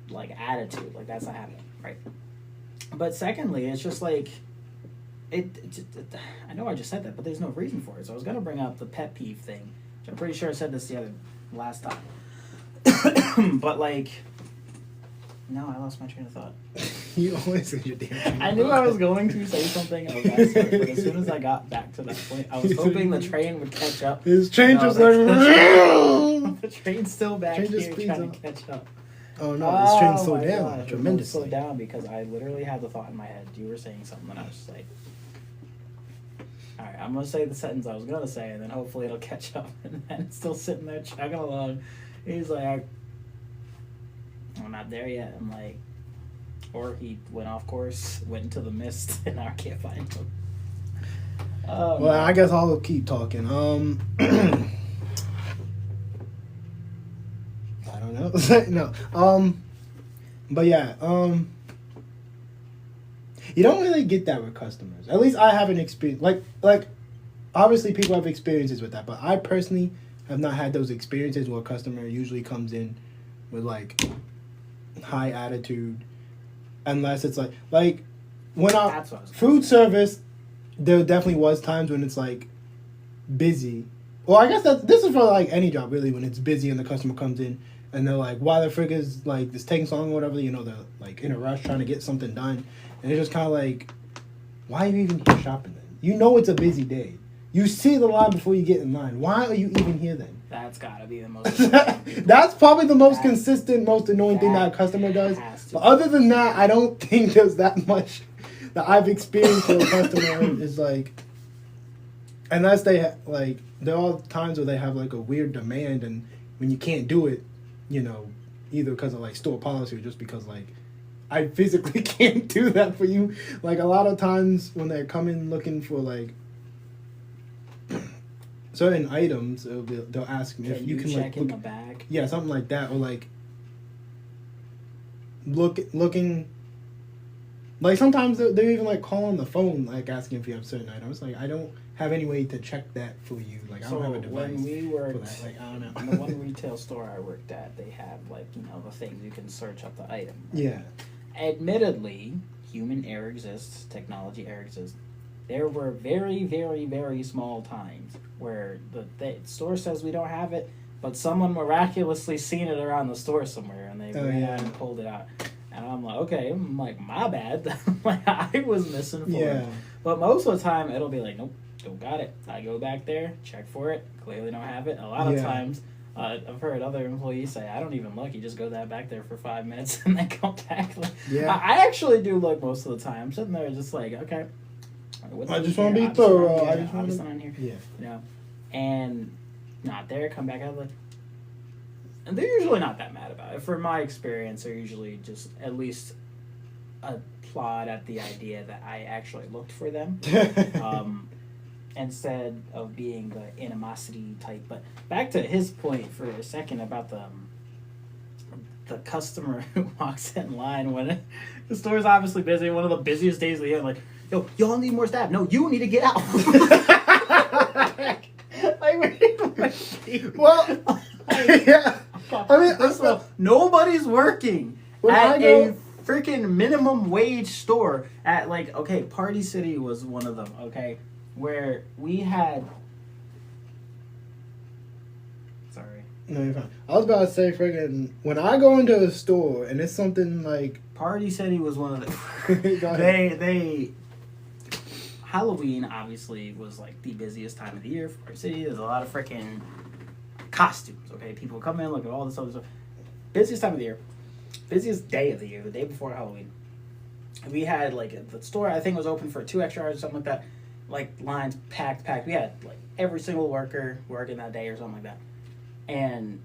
like, attitude. Like, that's not happening, right? But secondly, it's just like... I know I just said that, but there's no reason for it. So I was going to bring up the pet peeve thing, which I'm pretty sure I said this last time. But, like... No, I lost my train of thought. You always say your damn. I knew I was going to say something. I was gonna say it, but as soon as I got back to that point, I was hoping the train would catch up. His train just like... The train's still back here trying to catch up. Oh no, this train slowed down It tremendously. slowed down because I literally had the thought in my head. You were saying something and I was just like... Alright, I'm going to say the sentence I was going to say and then hopefully it'll catch up. And then it's still sitting there chugging along. He's like... I'm not there yet. I'm like... Or he went off course, went into the mist, and now I can't find him. Well, man. I guess I'll keep talking. I don't know. No. But yeah. You don't really get that with customers. At least I haven't experienced. Like, obviously people have experiences with that, but I personally have not had those experiences where a customer usually comes in with like high attitude. Unless it's like when I food service, there definitely was times when it's like busy. Well, I guess this is for like any job really, when it's busy and the customer comes in and they're like, why the frick is like this taking so long or whatever, you know, they're like in a rush trying to get something done. And it's just kind of like, why are you even here shopping then? You know it's a busy day. You see the line before you get in line. Why are you even here then? That's gotta be the most... That's probably the most consistent, most annoying thing that a customer does. But other than that, I don't think there's that much that I've experienced with a customer is like... Unless they, like... There are times where they have, like, a weird demand, and when you can't do it, you know, either because of, like, store policy or just because, like, I physically can't do that for you. Like, a lot of times when they're coming looking for, like... certain items, they'll ask me if you can check like in look, the bag. yeah, something like that, or like looking. Like sometimes they're even like calling the phone, like asking if you have certain items. Like I don't have any way to check that for you. Like I don't have a device when we for worked, that. Like I don't know. in the one retail store I worked at, they had like the things you can search up the item. Right? Yeah. Admittedly, human error exists, technology error exists. There were very, very, very small times where the store says we don't have it, but someone miraculously seen it around the store somewhere, and they ran out and pulled it out. And I'm like, okay, my bad. Like, I was missing for it. But most of the time, it'll be like, nope, don't got it. I go back there, check for it, clearly don't have it. A lot of times, I've heard other employees say, I don't even look. You just go back there for 5 minutes and then come back. Like, I actually do look most of the time. I'm sitting there just like, okay. I just want to be thorough. I just want to be on here. Yeah. You know, and not there, come back out like, and they're usually not that mad about it. For my experience, they're usually just at least applaud at the idea that I actually looked for them, instead of being the animosity type. But back to his point for a second about the customer who walks in line when the store's obviously busy, one of the busiest days of the year, like, yo, y'all need more staff. No, you need to get out. Well, yeah. I mean, first of all, nobody's working at a freaking minimum wage store at like, okay, Party City was one of them, okay, where we had. Sorry. No, you're fine. I was about to say, friggin', when I go into a store and it's something like Party City was one of the. they. Halloween obviously was like the busiest time of the year for Party City. There's a lot of freaking costumes. Okay, people come in, look at all this other stuff. Busiest time of the year, busiest day of the year, the day before Halloween. We had like the store, I think, was open for 2 extra hours or something like that. Like lines packed. We had like every single worker working that day or something like that, and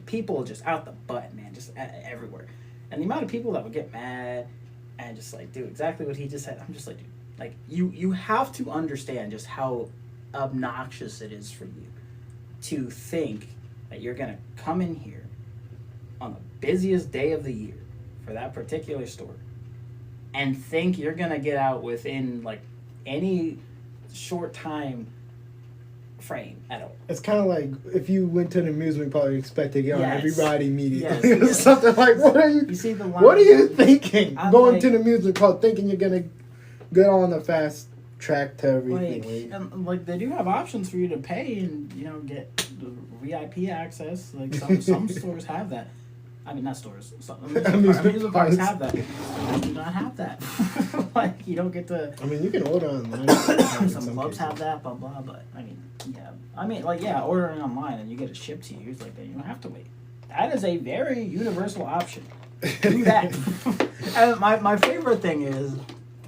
people just out the butt, man, just everywhere. And the amount of people that would get mad and just like do exactly what he just said, I'm just like, dude, like you have to understand just how obnoxious it is for you to think that you're gonna come in here on the busiest day of the year for that particular store and think you're gonna get out within like any short time frame at all. It's kind of like if you went to an amusement park, you expect to get on every ride immediately. Yes. Something like, what are you see the line? What are you thinking? I'm Going like, to an amusement park thinking you're gonna get on the fast track to everything. And like they do have options for you to pay and get the VIP access. Like some stores have that. I mean, not stores. Some amusement parks have that. Some do not have that. Like you don't get to. I mean, you can order online. Some clubs have that, blah blah. But I mean, yeah. I mean, like ordering online and you get it shipped to you. It's like you don't have to wait. That is a very universal option. Do that. And my favorite thing is.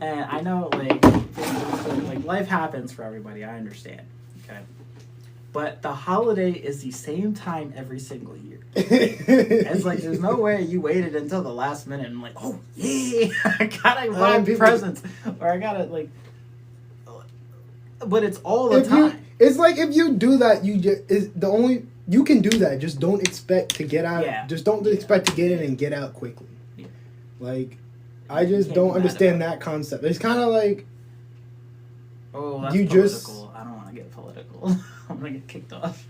And I know, like life happens for everybody. I understand, okay? But the holiday is the same time every single year. It's like there's no way you waited until the last minute and like, oh yeah, I gotta buy presents or I gotta like. But it's all the time. It's like if you do that, you can do that. Just don't expect to get out. Yeah. Just don't expect to get in and get out quickly. Yeah. Like. I just don't understand that concept. It's kind of like... Oh, that's political. I don't want to get political. I'm going to get kicked off.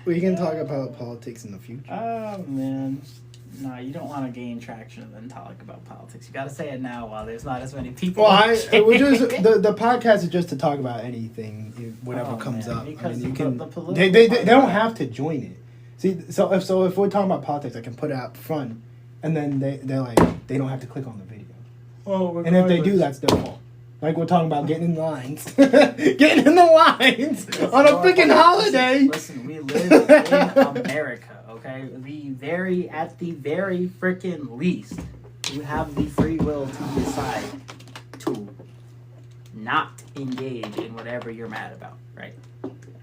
We can talk about politics in the future. Oh, man. No, you don't want to gain traction and then talk about politics. You got to say it now while there's not as many people. Well, the podcast is just to talk about anything, whatever comes up. Because I mean, you can. The they don't have to join it. See, so if we're talking about politics, I can put it out front. And then they're like, they don't have to click on the video. Oh, and if they do, that's their fault. Like we're talking about getting in lines. Getting in the lines on a freaking holiday. Listen, we live in America, okay? At the very freaking least, you have the free will to decide to not engage in whatever you're mad about, right?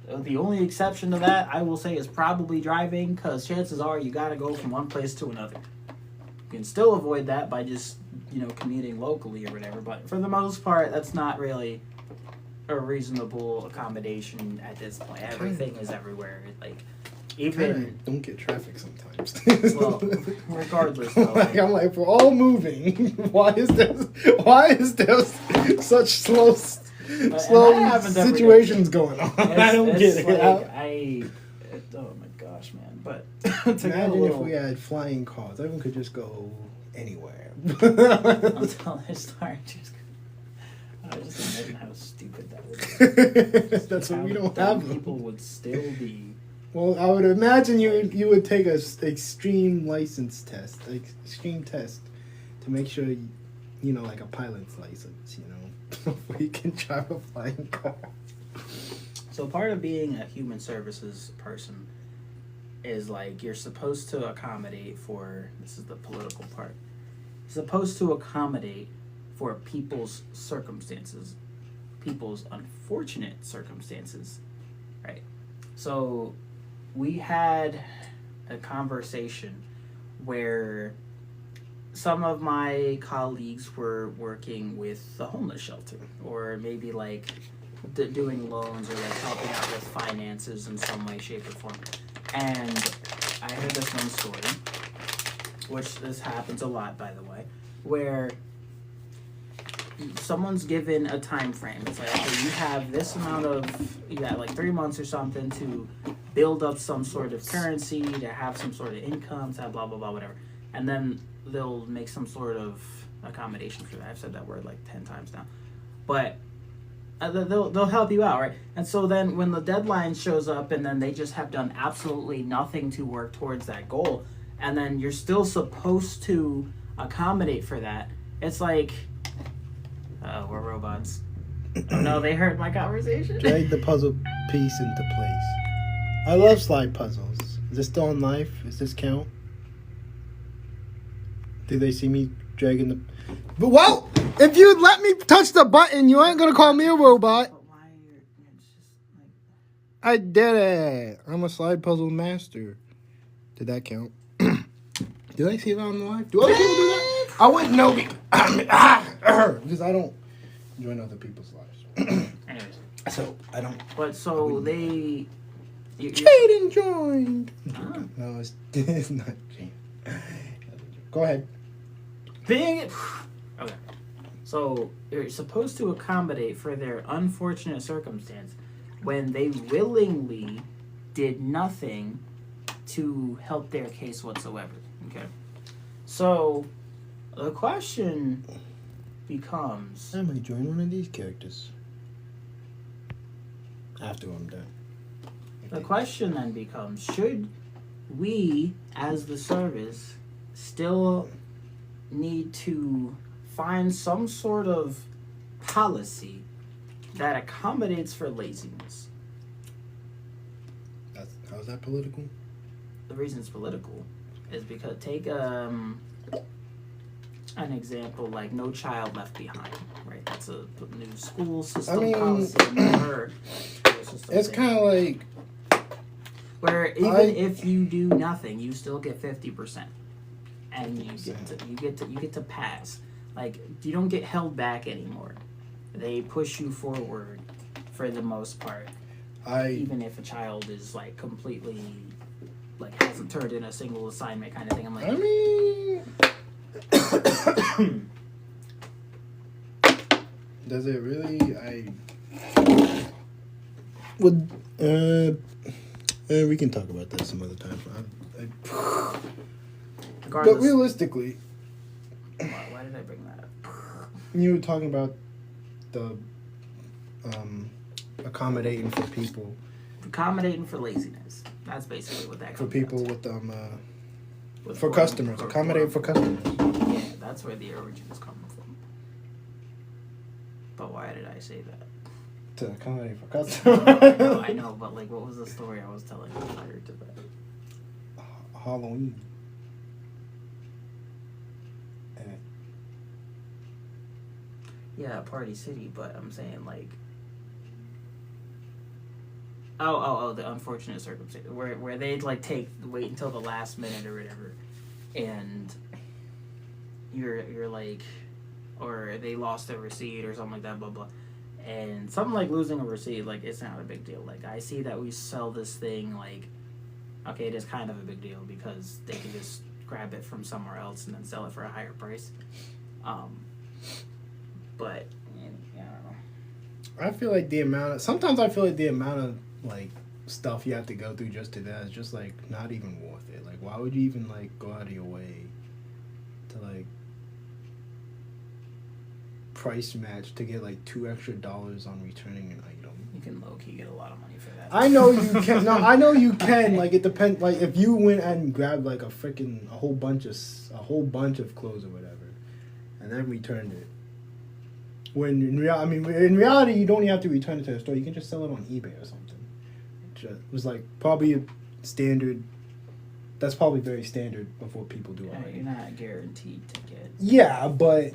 The only exception to that, I will say, is probably driving, because chances are you got to go from one place to another. You can still avoid that by just, commuting locally or whatever. But for the most part, that's not really a reasonable accommodation at this point. Everything is everywhere. Like, even don't get traffic sometimes. well, regardless, though, like, I'm like, we're all moving. Why is there such slow situations going on? I don't get it. Like, oh my gosh, man! But imagine if we had flying cars. Everyone could just go anywhere. Until they start just. I just imagine how stupid that would be. That's what we don't have. People would still be. Well, I would imagine you would take a extreme license test, extreme test, to make sure you know, like a pilot's license, you know, before you can drive a flying car. So part of being a human services person is like you're supposed to accommodate for. This is the political part. You're supposed to accommodate for people's circumstances, people's unfortunate circumstances, right? So we had a conversation where some of my colleagues were working with the homeless shelter, or maybe like doing loans, or like helping out with finances in some way, shape, or form. And I heard this one story, which this happens a lot, by the way, where someone's given a time frame. It's like, okay, you have this amount of, you got like 3 months or something to build up some sort of currency, to have some sort of income, to have blah, blah, blah, whatever. And then they'll make some sort of accommodation for that. I've said that word like 10 times now. But they'll help you out, right? And so then when the deadline shows up and then they just have done absolutely nothing to work towards that goal, and then you're still supposed to accommodate for that, it's like, we're robots. Oh no, they heard my conversation. Drag the puzzle piece into place. I love slide puzzles. Is this still on live? Does this count? Do they see me dragging the... But, well, if you let me touch the button, you ain't gonna call me a robot. But why you're just like... I did it. I'm a slide puzzle master. Did that count? Did I see that on live? Do other people do that? I wouldn't know because I don't join other people's lives. Anyways. So I don't. But so they... Jaden joined. Ah. No, it's not Jaden. Go ahead. Being it... Okay. So you're supposed to accommodate for their unfortunate circumstance when they willingly did nothing to help their case whatsoever. Okay. So the question becomes... I might join one of these characters after I'm done. The question then becomes, should we, as the service, still need to find some sort of policy that accommodates for laziness? How's that political? The reason it's political is because take an example like No Child Left Behind, right? That's a new school system policy. It's kind of like where even if you do nothing, you still get 50%, and you get to pass. Like, you don't get held back anymore. They push you forward for the most part. Even if a child is like completely like hasn't turned in a single assignment kind of thing. I'm like, I mean, does it really? I would. We can talk about that some other time. But realistically, why did I bring that up? You were talking about the accommodating for people. Accommodating for laziness. That's basically what that comes for people down to. with for customers. Accommodate for customers. Yeah, that's where the origin is coming from. But why did I say that? To accommodate for customers. I know, but like, what was the story I was telling you prior to that? Halloween. Yeah, Party City, but I'm saying like, oh, the unfortunate circumstance where they'd like wait until the last minute or whatever, and you're like, or they lost their receipt or something like that, blah blah, And something like losing a receipt, like, it's not a big deal. Like, I see that we sell this thing, like, okay, it is kind of a big deal because they can just grab it from somewhere else and then sell it for a higher price. But, yeah, I don't know. I feel like the amount of like stuff you have to go through just to that is just like not even worth it. Like, why would you even like go out of your way to like price match to get like $2 extra on returning an item? You can low-key get a lot of money for that. I know you can. No, I know you can. Like, it depends. Like, if you went and grabbed like a whole bunch of clothes or whatever, and then returned it. When in reality, you don't even have to return it to the store. You can just sell it on eBay or something. Which was like probably a standard. That's probably very standard of what people do already. You're not guaranteed to get. Yeah, but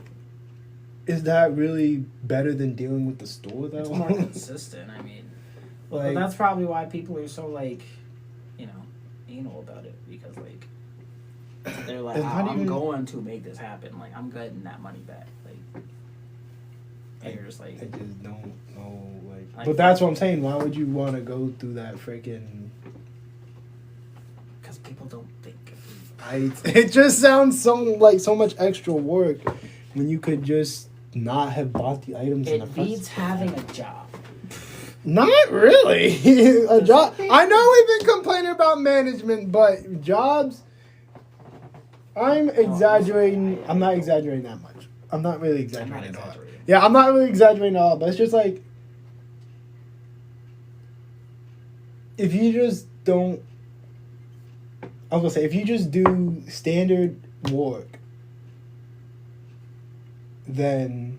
is that really better than dealing with the store though? It's more consistent. I mean, well, like, that's probably why people are so like, anal about it, because like they're like, I'm going to make this happen. Like, I'm getting that money back. Like, and you're just like, I just don't know. Like, but that's what I'm saying. Why would you want to go through that freaking? Because people don't think. It just sounds so much extra work when you could just not have bought the items in the first place. It beats having a job. Not really. A job. I know we've been complaining about management, but jobs. I'm exaggerating. I'm not exaggerating that much. I'm not really exaggerating at all. Yeah, I'm not really exaggerating at all, but it's just like, if you just don't, I was gonna say, if you just do standard work, then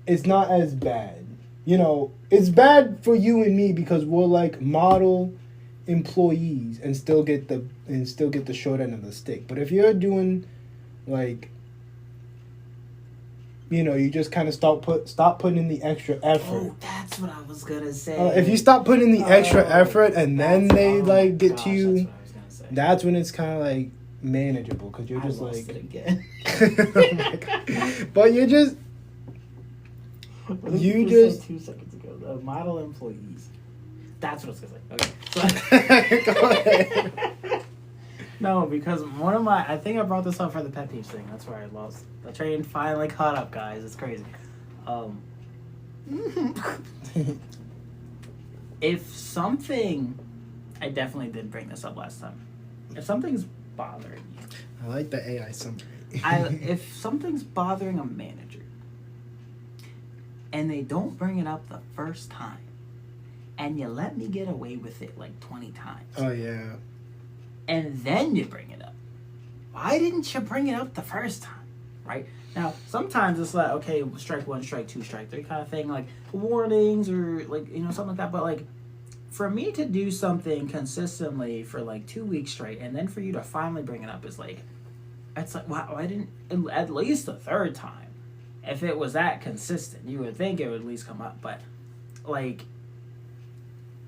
it's not as bad. It's bad for you and me because we're like model employees and still get the short end of the stick. But if you're doing like, you just kind of stop putting in the extra effort. Oh, that's what I was gonna say. If you stop putting in the extra effort and then they get to you, that's when it's kind of like manageable because you're just like. It again. Oh my God. But you just. What did you just say 2 seconds ago? The model employees. That's what I was gonna say. Okay. Go ahead. No, because I think I brought this up for the pet peeves thing. That's where I lost. The train finally caught up, guys. It's crazy. If something, I definitely did bring this up last time. If something's bothering you, I like the AI summary. if something's bothering a manager, and they don't bring it up the first time, and you let me get away with it like 20 times. Oh yeah. And then you bring it up. Why didn't you bring it up the first time? Right? Now, sometimes it's like, okay, strike 1, strike 2, strike 3 kind of thing, like warnings or like, something like that. But like, for me to do something consistently for like 2 weeks straight and then for you to finally bring it up is like, it's like, wow, I didn't, at least the third time, if it was that consistent, you would think it would at least come up. But like,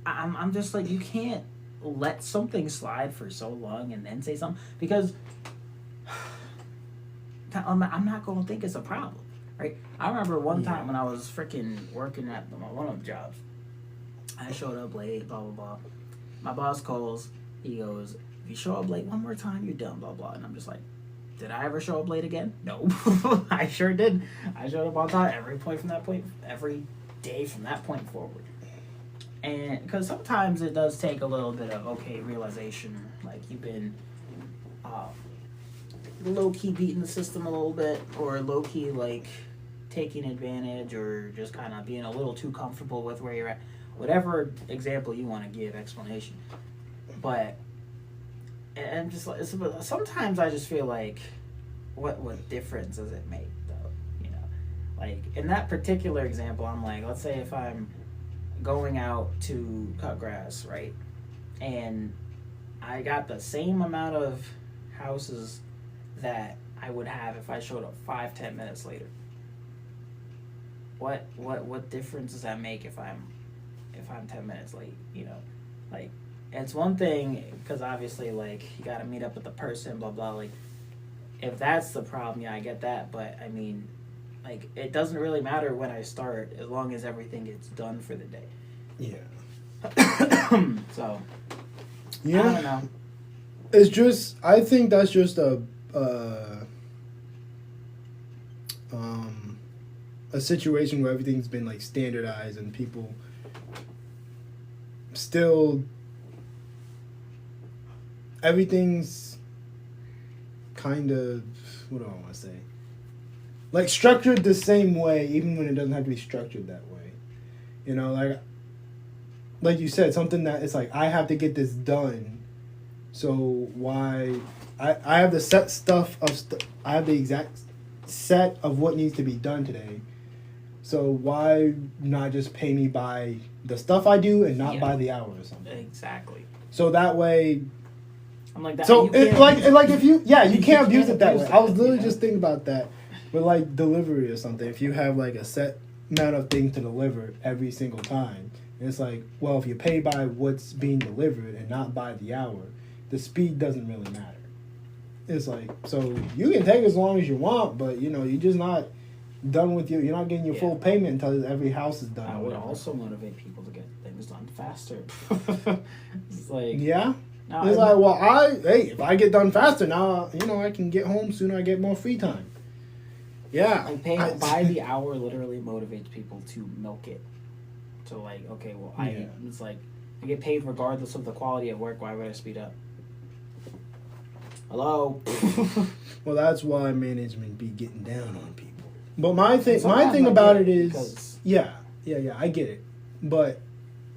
I'm just like, you can't let something slide for so long and then say something, because I'm not going to think it's a problem, right? I remember one time when I was freaking working at one of the jobs, I showed up late, blah, blah, blah. My boss calls, he goes, if you show up late one more time, you're done, blah, blah. And I'm just like, did I ever show up late again? No. I sure did. I showed up on time every day from that point forward. And because sometimes it does take a little bit of, realization, like you've been low-key beating the system a little bit, or low-key, like, taking advantage, or just kind of being a little too comfortable with where you're at. Whatever example you want to give, explanation. But, and just like, sometimes I just feel like, what difference does it make, though? Like, in that particular example, I'm like, let's say if I'm going out to cut grass, right? And I got the same amount of houses that I would have if I showed up 5-10 minutes later. What difference does that make if I'm 10 minutes late? Like, it's one thing because obviously, like, you got to meet up with the person, blah blah. Like, if that's the problem, yeah, I get that. But I mean, like, it doesn't really matter when I start as long as everything gets done for the day. Yeah. So, Yeah. I don't know. It's just, I think that's just a situation where everything's been like standardized and people still, everything's kind of, what do I want to say? Like structured the same way, even when it doesn't have to be structured that way. You know, like you said, something that it's like, I have to get this done. So why I have the set stuff of I have the exact set of what needs to be done today. So why not just pay me by the stuff I do and not by the hour or something? Exactly. So that way. I'm like that. So it's like if you you can't abuse it that way. I was literally you know? just thinking about that with like delivery or something. If you have like a set amount of things to deliver every single time, and it's like, well, if you pay by what's being delivered and not by the hour, the speed doesn't really matter. It's like, so you can take as long as you want, but you know, you're just not done with you're not getting your full payment until every house is done. I would also motivate people to get things done faster. It's like, no, it's like, well, if I get done faster now, you know, I can get home sooner. I get more free time. Yeah, like paying by the hour literally motivates people to milk it. So like, okay, well, it's like I get paid regardless of the quality of work. Why would I speed up? Hello. Well, that's why management be getting down on people. But my thing about it is, I get it. But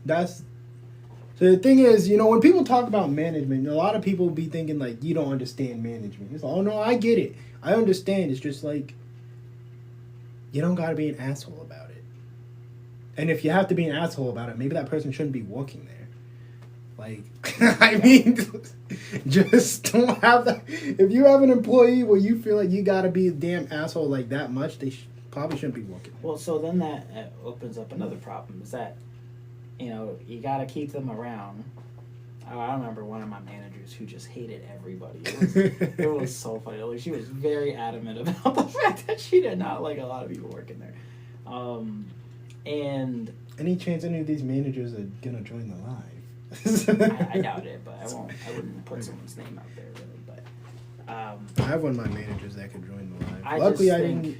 so the thing is, you know, when people talk about management, a lot of people be thinking like, you don't understand management. It's like, oh no, I get it. I understand. It's just like, you don't got to be an asshole about it. And if you have to be an asshole about it, maybe that person shouldn't be working there. Like, I mean, just don't have that. If you have an employee where you feel like you got to be a damn asshole like that much, they probably shouldn't be working. Well, so then that opens up another problem, is that, you know, you got to keep them around. I remember one of my managers who just hated everybody. It was so funny. Like, she was very adamant about the fact that she did not like a lot of people working there. And any chance any of these managers are gonna join the live? I doubt it, but I wouldn't put someone's name out there really. But I have one of my managers that could join the live. Luckily, I didn't.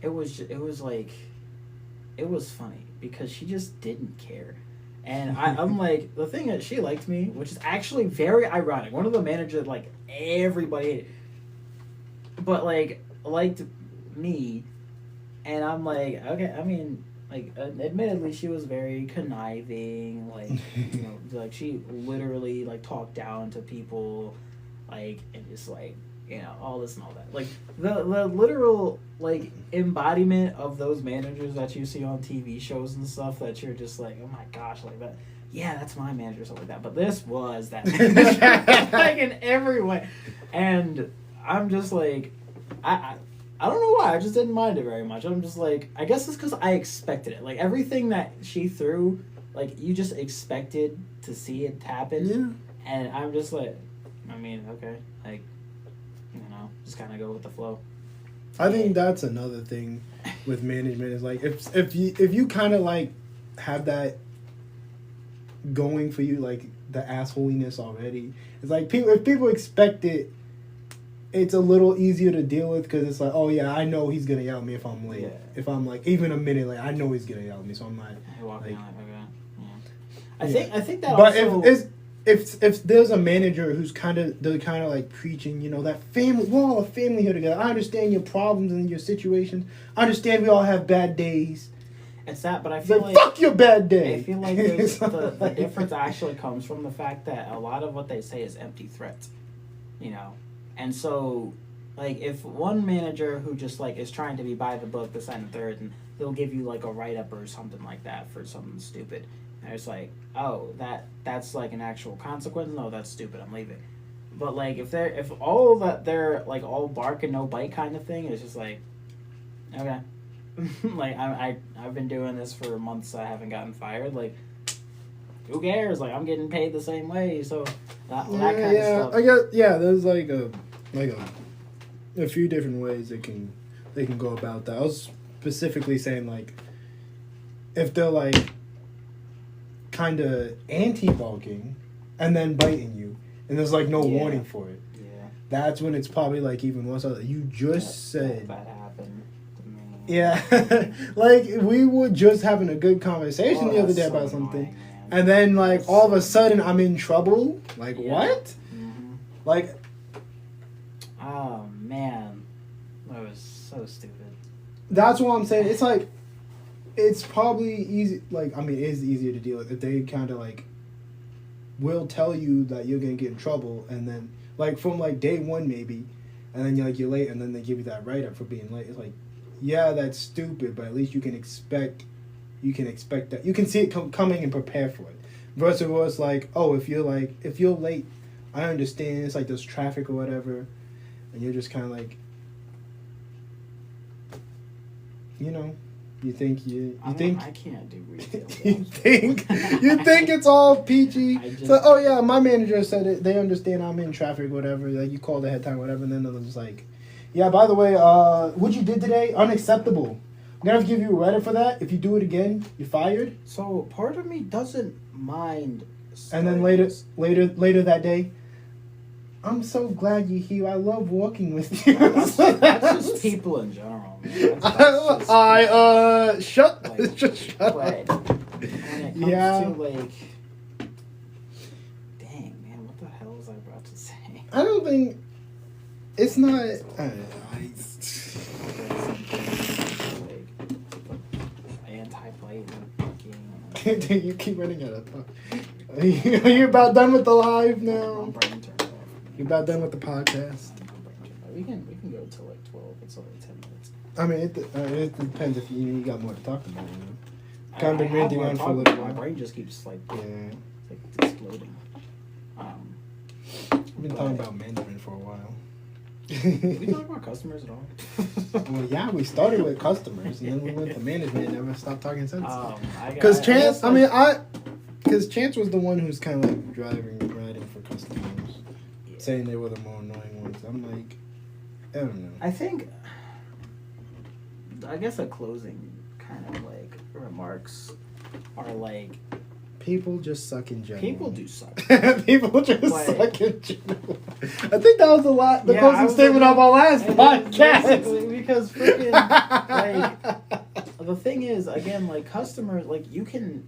It was like, it was funny because she just didn't care. And I'm like, the thing is, she liked me, which is actually very ironic. One of the managers, like, everybody hated, but, like, liked me. And I'm like, okay, I mean, like, admittedly, she was very conniving. Like, you know, like, she literally, like, talked down to people, like, and just, like, you know, all this and all that. Like, the literal, like, embodiment of those managers that you see on TV shows and stuff that you're just like, oh my gosh, like that. Yeah, that's my manager, something like that. But this was that manager, like, in every way. And I'm just like, I don't know why. I just didn't mind it very much. I'm just like, I guess it's because I expected it. Like, everything that she threw, like, you just expected to see it happen. Yeah. And I'm just like, I mean, okay, like, you know, just kind of go with the flow. I think that's another thing with management is like, if you kind of like have that going for you, like the assholiness already, it's like if people expect it, it's a little easier to deal with because it's like, oh yeah, I know he's gonna yell at me if I'm late. Yeah. If I'm like even a minute late, I know he's gonna yell at me, so I'm not. Like, okay. I think that. But also, if there's a manager who's kind of like preaching, you know, that family, we're all a family here together. I understand your problems and your situations. I understand we all have bad days. It's that, but I feel like fuck your bad day. I feel like the difference actually comes from the fact that a lot of what they say is empty threats, you know, and so like if one manager who just like is trying to be by the book, this and the third, and they'll give you like a write up or something like that for something stupid. And it's like, oh, that's like an actual consequence. No, that's stupid. I'm leaving. But like, if all that they're like all bark and no bite kind of thing, it's just like, okay, like I've been doing this for months. I haven't gotten fired. Like, who cares? Like, I'm getting paid the same way. So that kind of stuff. I guess there's like like a few different ways they can go about that. I was specifically saying like if they're like kind of anti-bulking and then biting you and there's like no warning for it. Yeah. That's when it's probably like even worse. You just said that happened to me. Yeah, like we were just having a good conversation the other day that's about so something, annoying, man. and then like That's all of a so sudden I'm in trouble. Like what? Mhm. Like Oh man, that was so stupid. that's what I'm saying. It's like it's probably easy. Like I mean, it is easier to deal with if they kind of like will tell you that you're gonna get in trouble, and then like from like day one maybe, and then you're late, and then they give you that write up for being late. It's like, yeah, that's stupid, but at least you can expect that. You can see it coming and prepare for it. Versus where it's like, oh, if you're late, I understand. It's like there's traffic or whatever, and you're just kind of like, you think I can't do retail. you think it's all peachy. So, oh yeah, my manager said it. They understand I'm in traffic, whatever. Like you called ahead time, whatever. And then they're just like, yeah. By the way, what you did today, unacceptable. I'm gonna have to give you credit for that. If you do it again, you're fired. So part of me doesn't mind. And then later that day, I'm so glad you're here. I love working with you. That's just people in general, man. That's shut. Like, Just shut but up. when it comes Yeah. to like, dang man, what the hell was I about to say? I don't think it's not. I don't know. Anti-blatant You keep running out of thought. Are you about done with the live now? brain turned off. You about done with the podcast? We can go till like 12. It's only 10 minutes. I mean, it depends if you got more to talk about. I Kind of been have ranting more on to for a talk little about. My while. brain just keeps like, Yeah, like exploding. I've been talking about management for a while. Did we talk about customers at all? Well, yeah, we started with customers and then we went to management and never stopped talking since. Because Chance was the one who's kind of like riding for customers, saying they were the more annoying ones. I'm like, I don't know. I guess a closing kind of like remarks are like People just suck in general. people do suck. People just Like- suck in general. I think that was the Yeah, I closing was statement like- of our last podcast. Basically, because freaking like the thing is, again, like customers, like you can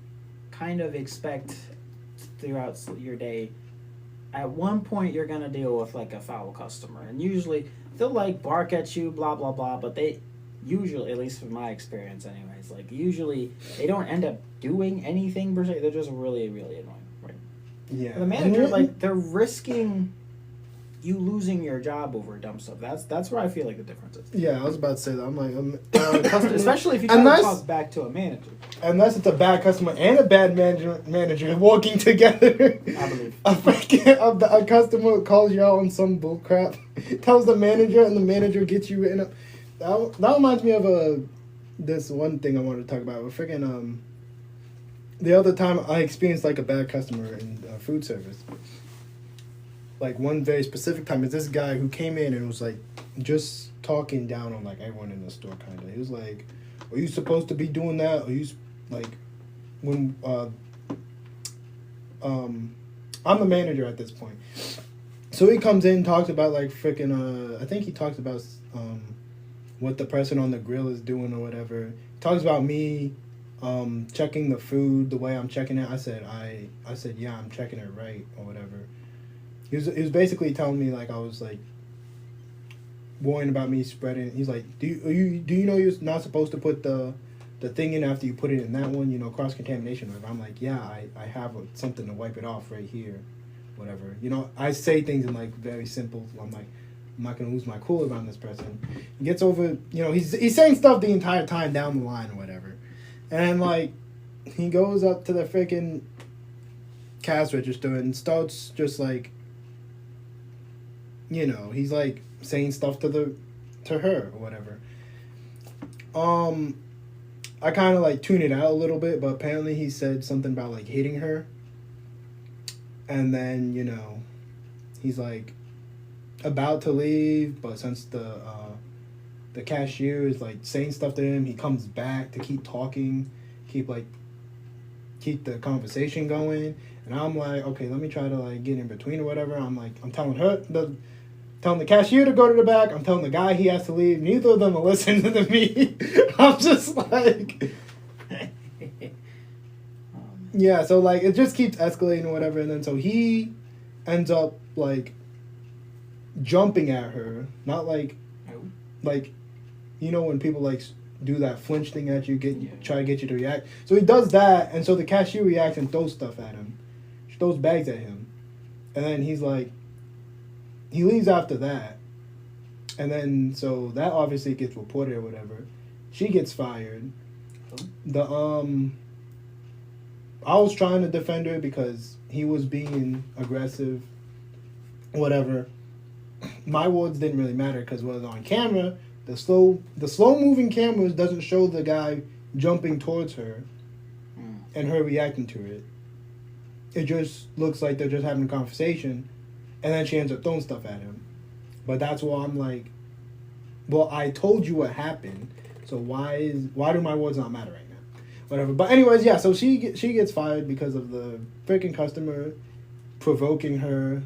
kind of expect throughout your day. At one point, you're gonna deal with like a foul customer, and usually they'll like bark at you, blah blah blah. But they usually, at least from my experience, anyways, like usually they don't end up doing anything per se. They're just really really annoying, right? Yeah. The manager, like they're risking you losing your job over dumb stuff. That's where I feel like the difference is. Yeah, I was about to say that. I'm like, Especially if you try to talk back to a manager. Unless it's a bad customer and a bad manager working together. I believe. A customer calls you out on some bull crap, tells the manager, and the manager gets you written up. That reminds me of this one thing I wanted to talk about. Freaking the other time I experienced like a bad customer in food service. Like one very specific time is this guy who came in and was like just talking down on like everyone in the store kind of. He was like, "Are you supposed to be doing that? Are you like when I'm the manager at this point." So he comes in, talks about like freaking I think he talks about what the person on the grill is doing or whatever. Talks about me checking the food the way I'm checking it. I said yeah, I'm checking it right or whatever. He was basically telling me like I was like worrying about me spreading. He's like, do you know you're not supposed to put the thing in after you put it in that one, cross contamination. I'm like, yeah, I have something to wipe it off right here, whatever. I say things in like very simple. I'm like, I'm not gonna lose my cool around this person. He gets over, he's saying stuff the entire time down the line or whatever, and like he goes up to the freaking cash register and starts just like. He's like saying stuff to her or whatever. I kind of like tune it out a little bit, but apparently he said something about like hitting her. And then, he's like, about to leave, but since the cashier is like saying stuff to him, he comes back to keep talking, keep the conversation going. And I'm like, okay, let me try to like get in between or whatever. I'm telling the cashier to go to the back. I'm telling the guy he has to leave. Neither of them are listening to me. I'm just like, yeah. So like it just keeps escalating or whatever, and then so he ends up like jumping at her, not like you know when people like do that flinch thing at you, try to get you to react. So he does that, and so the cashier reacts and throws stuff at him. She throws bags at him, and then he's like, he leaves after that, and then so that obviously gets reported or whatever. She gets fired. I was trying to defend her because he was being aggressive, whatever. My words didn't really matter because it was on camera. The slow moving cameras doesn't show the guy jumping towards her and her reacting to it. It just looks like they're just having a conversation, and then she ends up throwing stuff at him. But that's why I'm like, well, I told you what happened, so why do my words not matter right now? Whatever. But anyways, yeah. So she gets fired because of the freaking customer provoking her,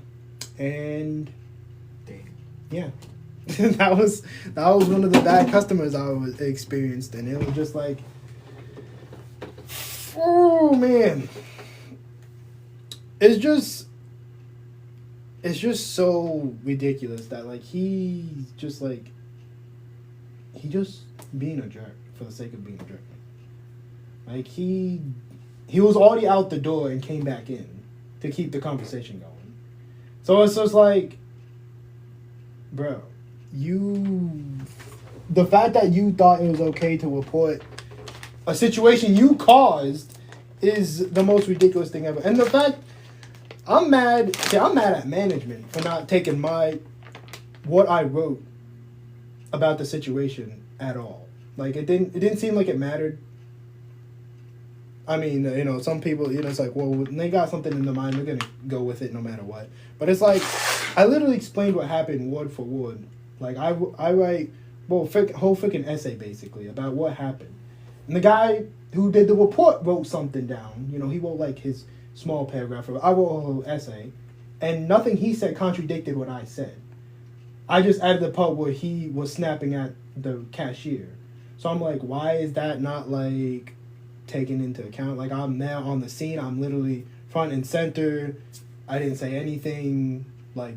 and yeah. that was one of the bad customers I experienced, and it was just like, oh man, it's just so ridiculous that like he's just being a jerk for the sake of being a jerk. Like he was already out the door and came back in to keep the conversation going. So it's just like, bro. The fact that you thought it was okay to report a situation you caused is the most ridiculous thing ever. And the fact, I'm mad at management for not taking what I wrote about the situation at all. Like it didn't seem like it mattered. I mean, you know, some people, you know, it's like, well, when they got something in their mind, they're gonna go with it no matter what. But it's like, I literally explained what happened word for word. Like, I write, whole freaking essay, basically, about what happened. And the guy who did the report wrote something down. You know, he wrote, like, his small paragraph. I wrote a whole essay. And nothing he said contradicted what I said. I just added the part where he was snapping at the cashier. So I'm like, why is that not, like, taken into account? Like, I'm now on the scene. I'm literally front and center. I didn't say anything, like,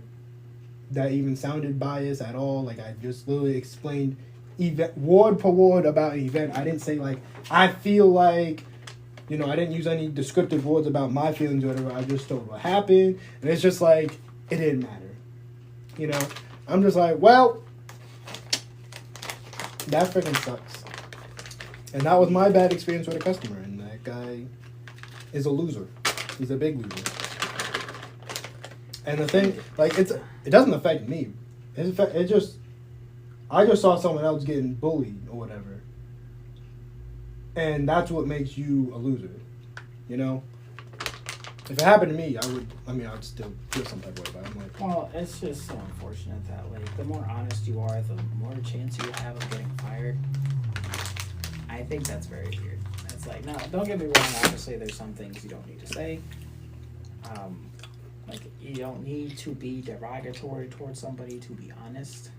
that even sounded biased at all. Like, I just literally explained word per word about an event. I didn't say, like, I feel like, you know, I didn't use any descriptive words about my feelings or whatever. I just told what happened. And it's just like, it didn't matter. You know? I'm just like, well, that freaking sucks. And that was my bad experience with a customer. And that guy is a loser. He's a big loser. And the thing, like, it doesn't affect me. I just saw someone else getting bullied or whatever. And that's what makes you a loser. You know? If it happened to me, I'd still feel some type of way about it. I'm like, well, it's just so unfortunate that, like, the more honest you are, the more chance you have of getting fired. I think that's very weird. It's like, no, don't get me wrong. Obviously, there's some things you don't need to say. Like, you don't need to be derogatory towards somebody to be honest.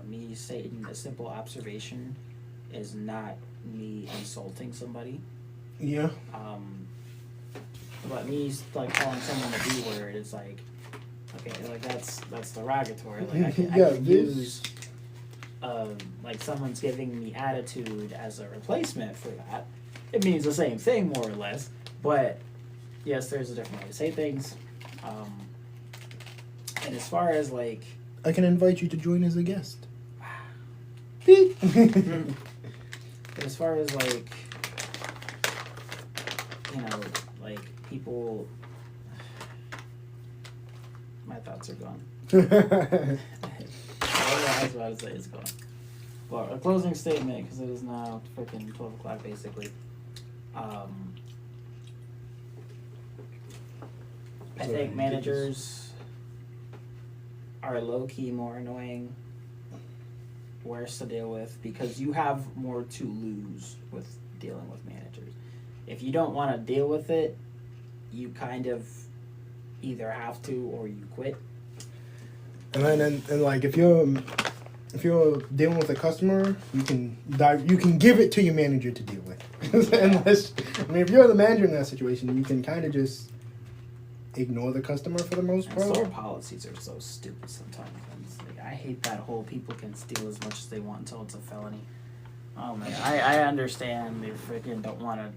Me stating a simple observation is not me insulting somebody. yeah. But me, like, calling someone a B-word is like, okay, like, that's derogatory. Like, I can use, like, someone's giving me attitude as a replacement for that. It means the same thing, more or less. But, yes, there's a different way to say things. And as far as, like... I can invite you to join as a guest. But as far as, like, you know, like, people... My thoughts are gone. What I was about to say is gone. Well, a closing statement, because it is now freaking 12 o'clock, basically. I think managers are low key more annoying, worse to deal with, because you have more to lose with dealing with managers. If you don't want to deal with it, you kind of either have to or you quit. And then and like if you're dealing with a customer, you can give it to your manager to deal with. Unless, I mean, if you're the manager in that situation, you can kind of just ignore the customer for the most And part. store policies are so stupid sometimes. Like, I hate that whole people can steal as much as they want until it's a felony. Oh man, I understand they freaking don't want to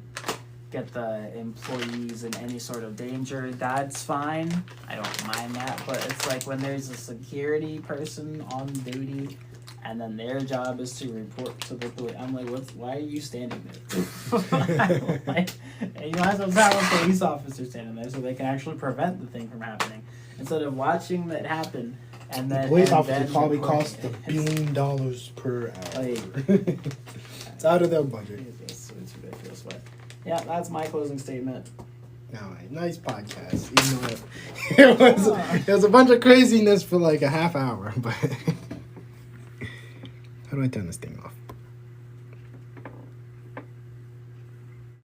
get the employees in any sort of danger. That's fine. I don't mind that. But it's like when there's a security person on duty and then their job is to report to the police. I'm like, why are you standing there? Like, you might as well have a police officer standing there so they can actually prevent the thing from happening instead of watching that happen. And then The police and officer then probably reporting costs it. $1 billion per hour. Like, It's out of their budget. it's ridiculous, but yeah, that's my closing statement. All right, nice podcast. Even though it was a bunch of craziness for like a half hour, but how do I turn this thing off?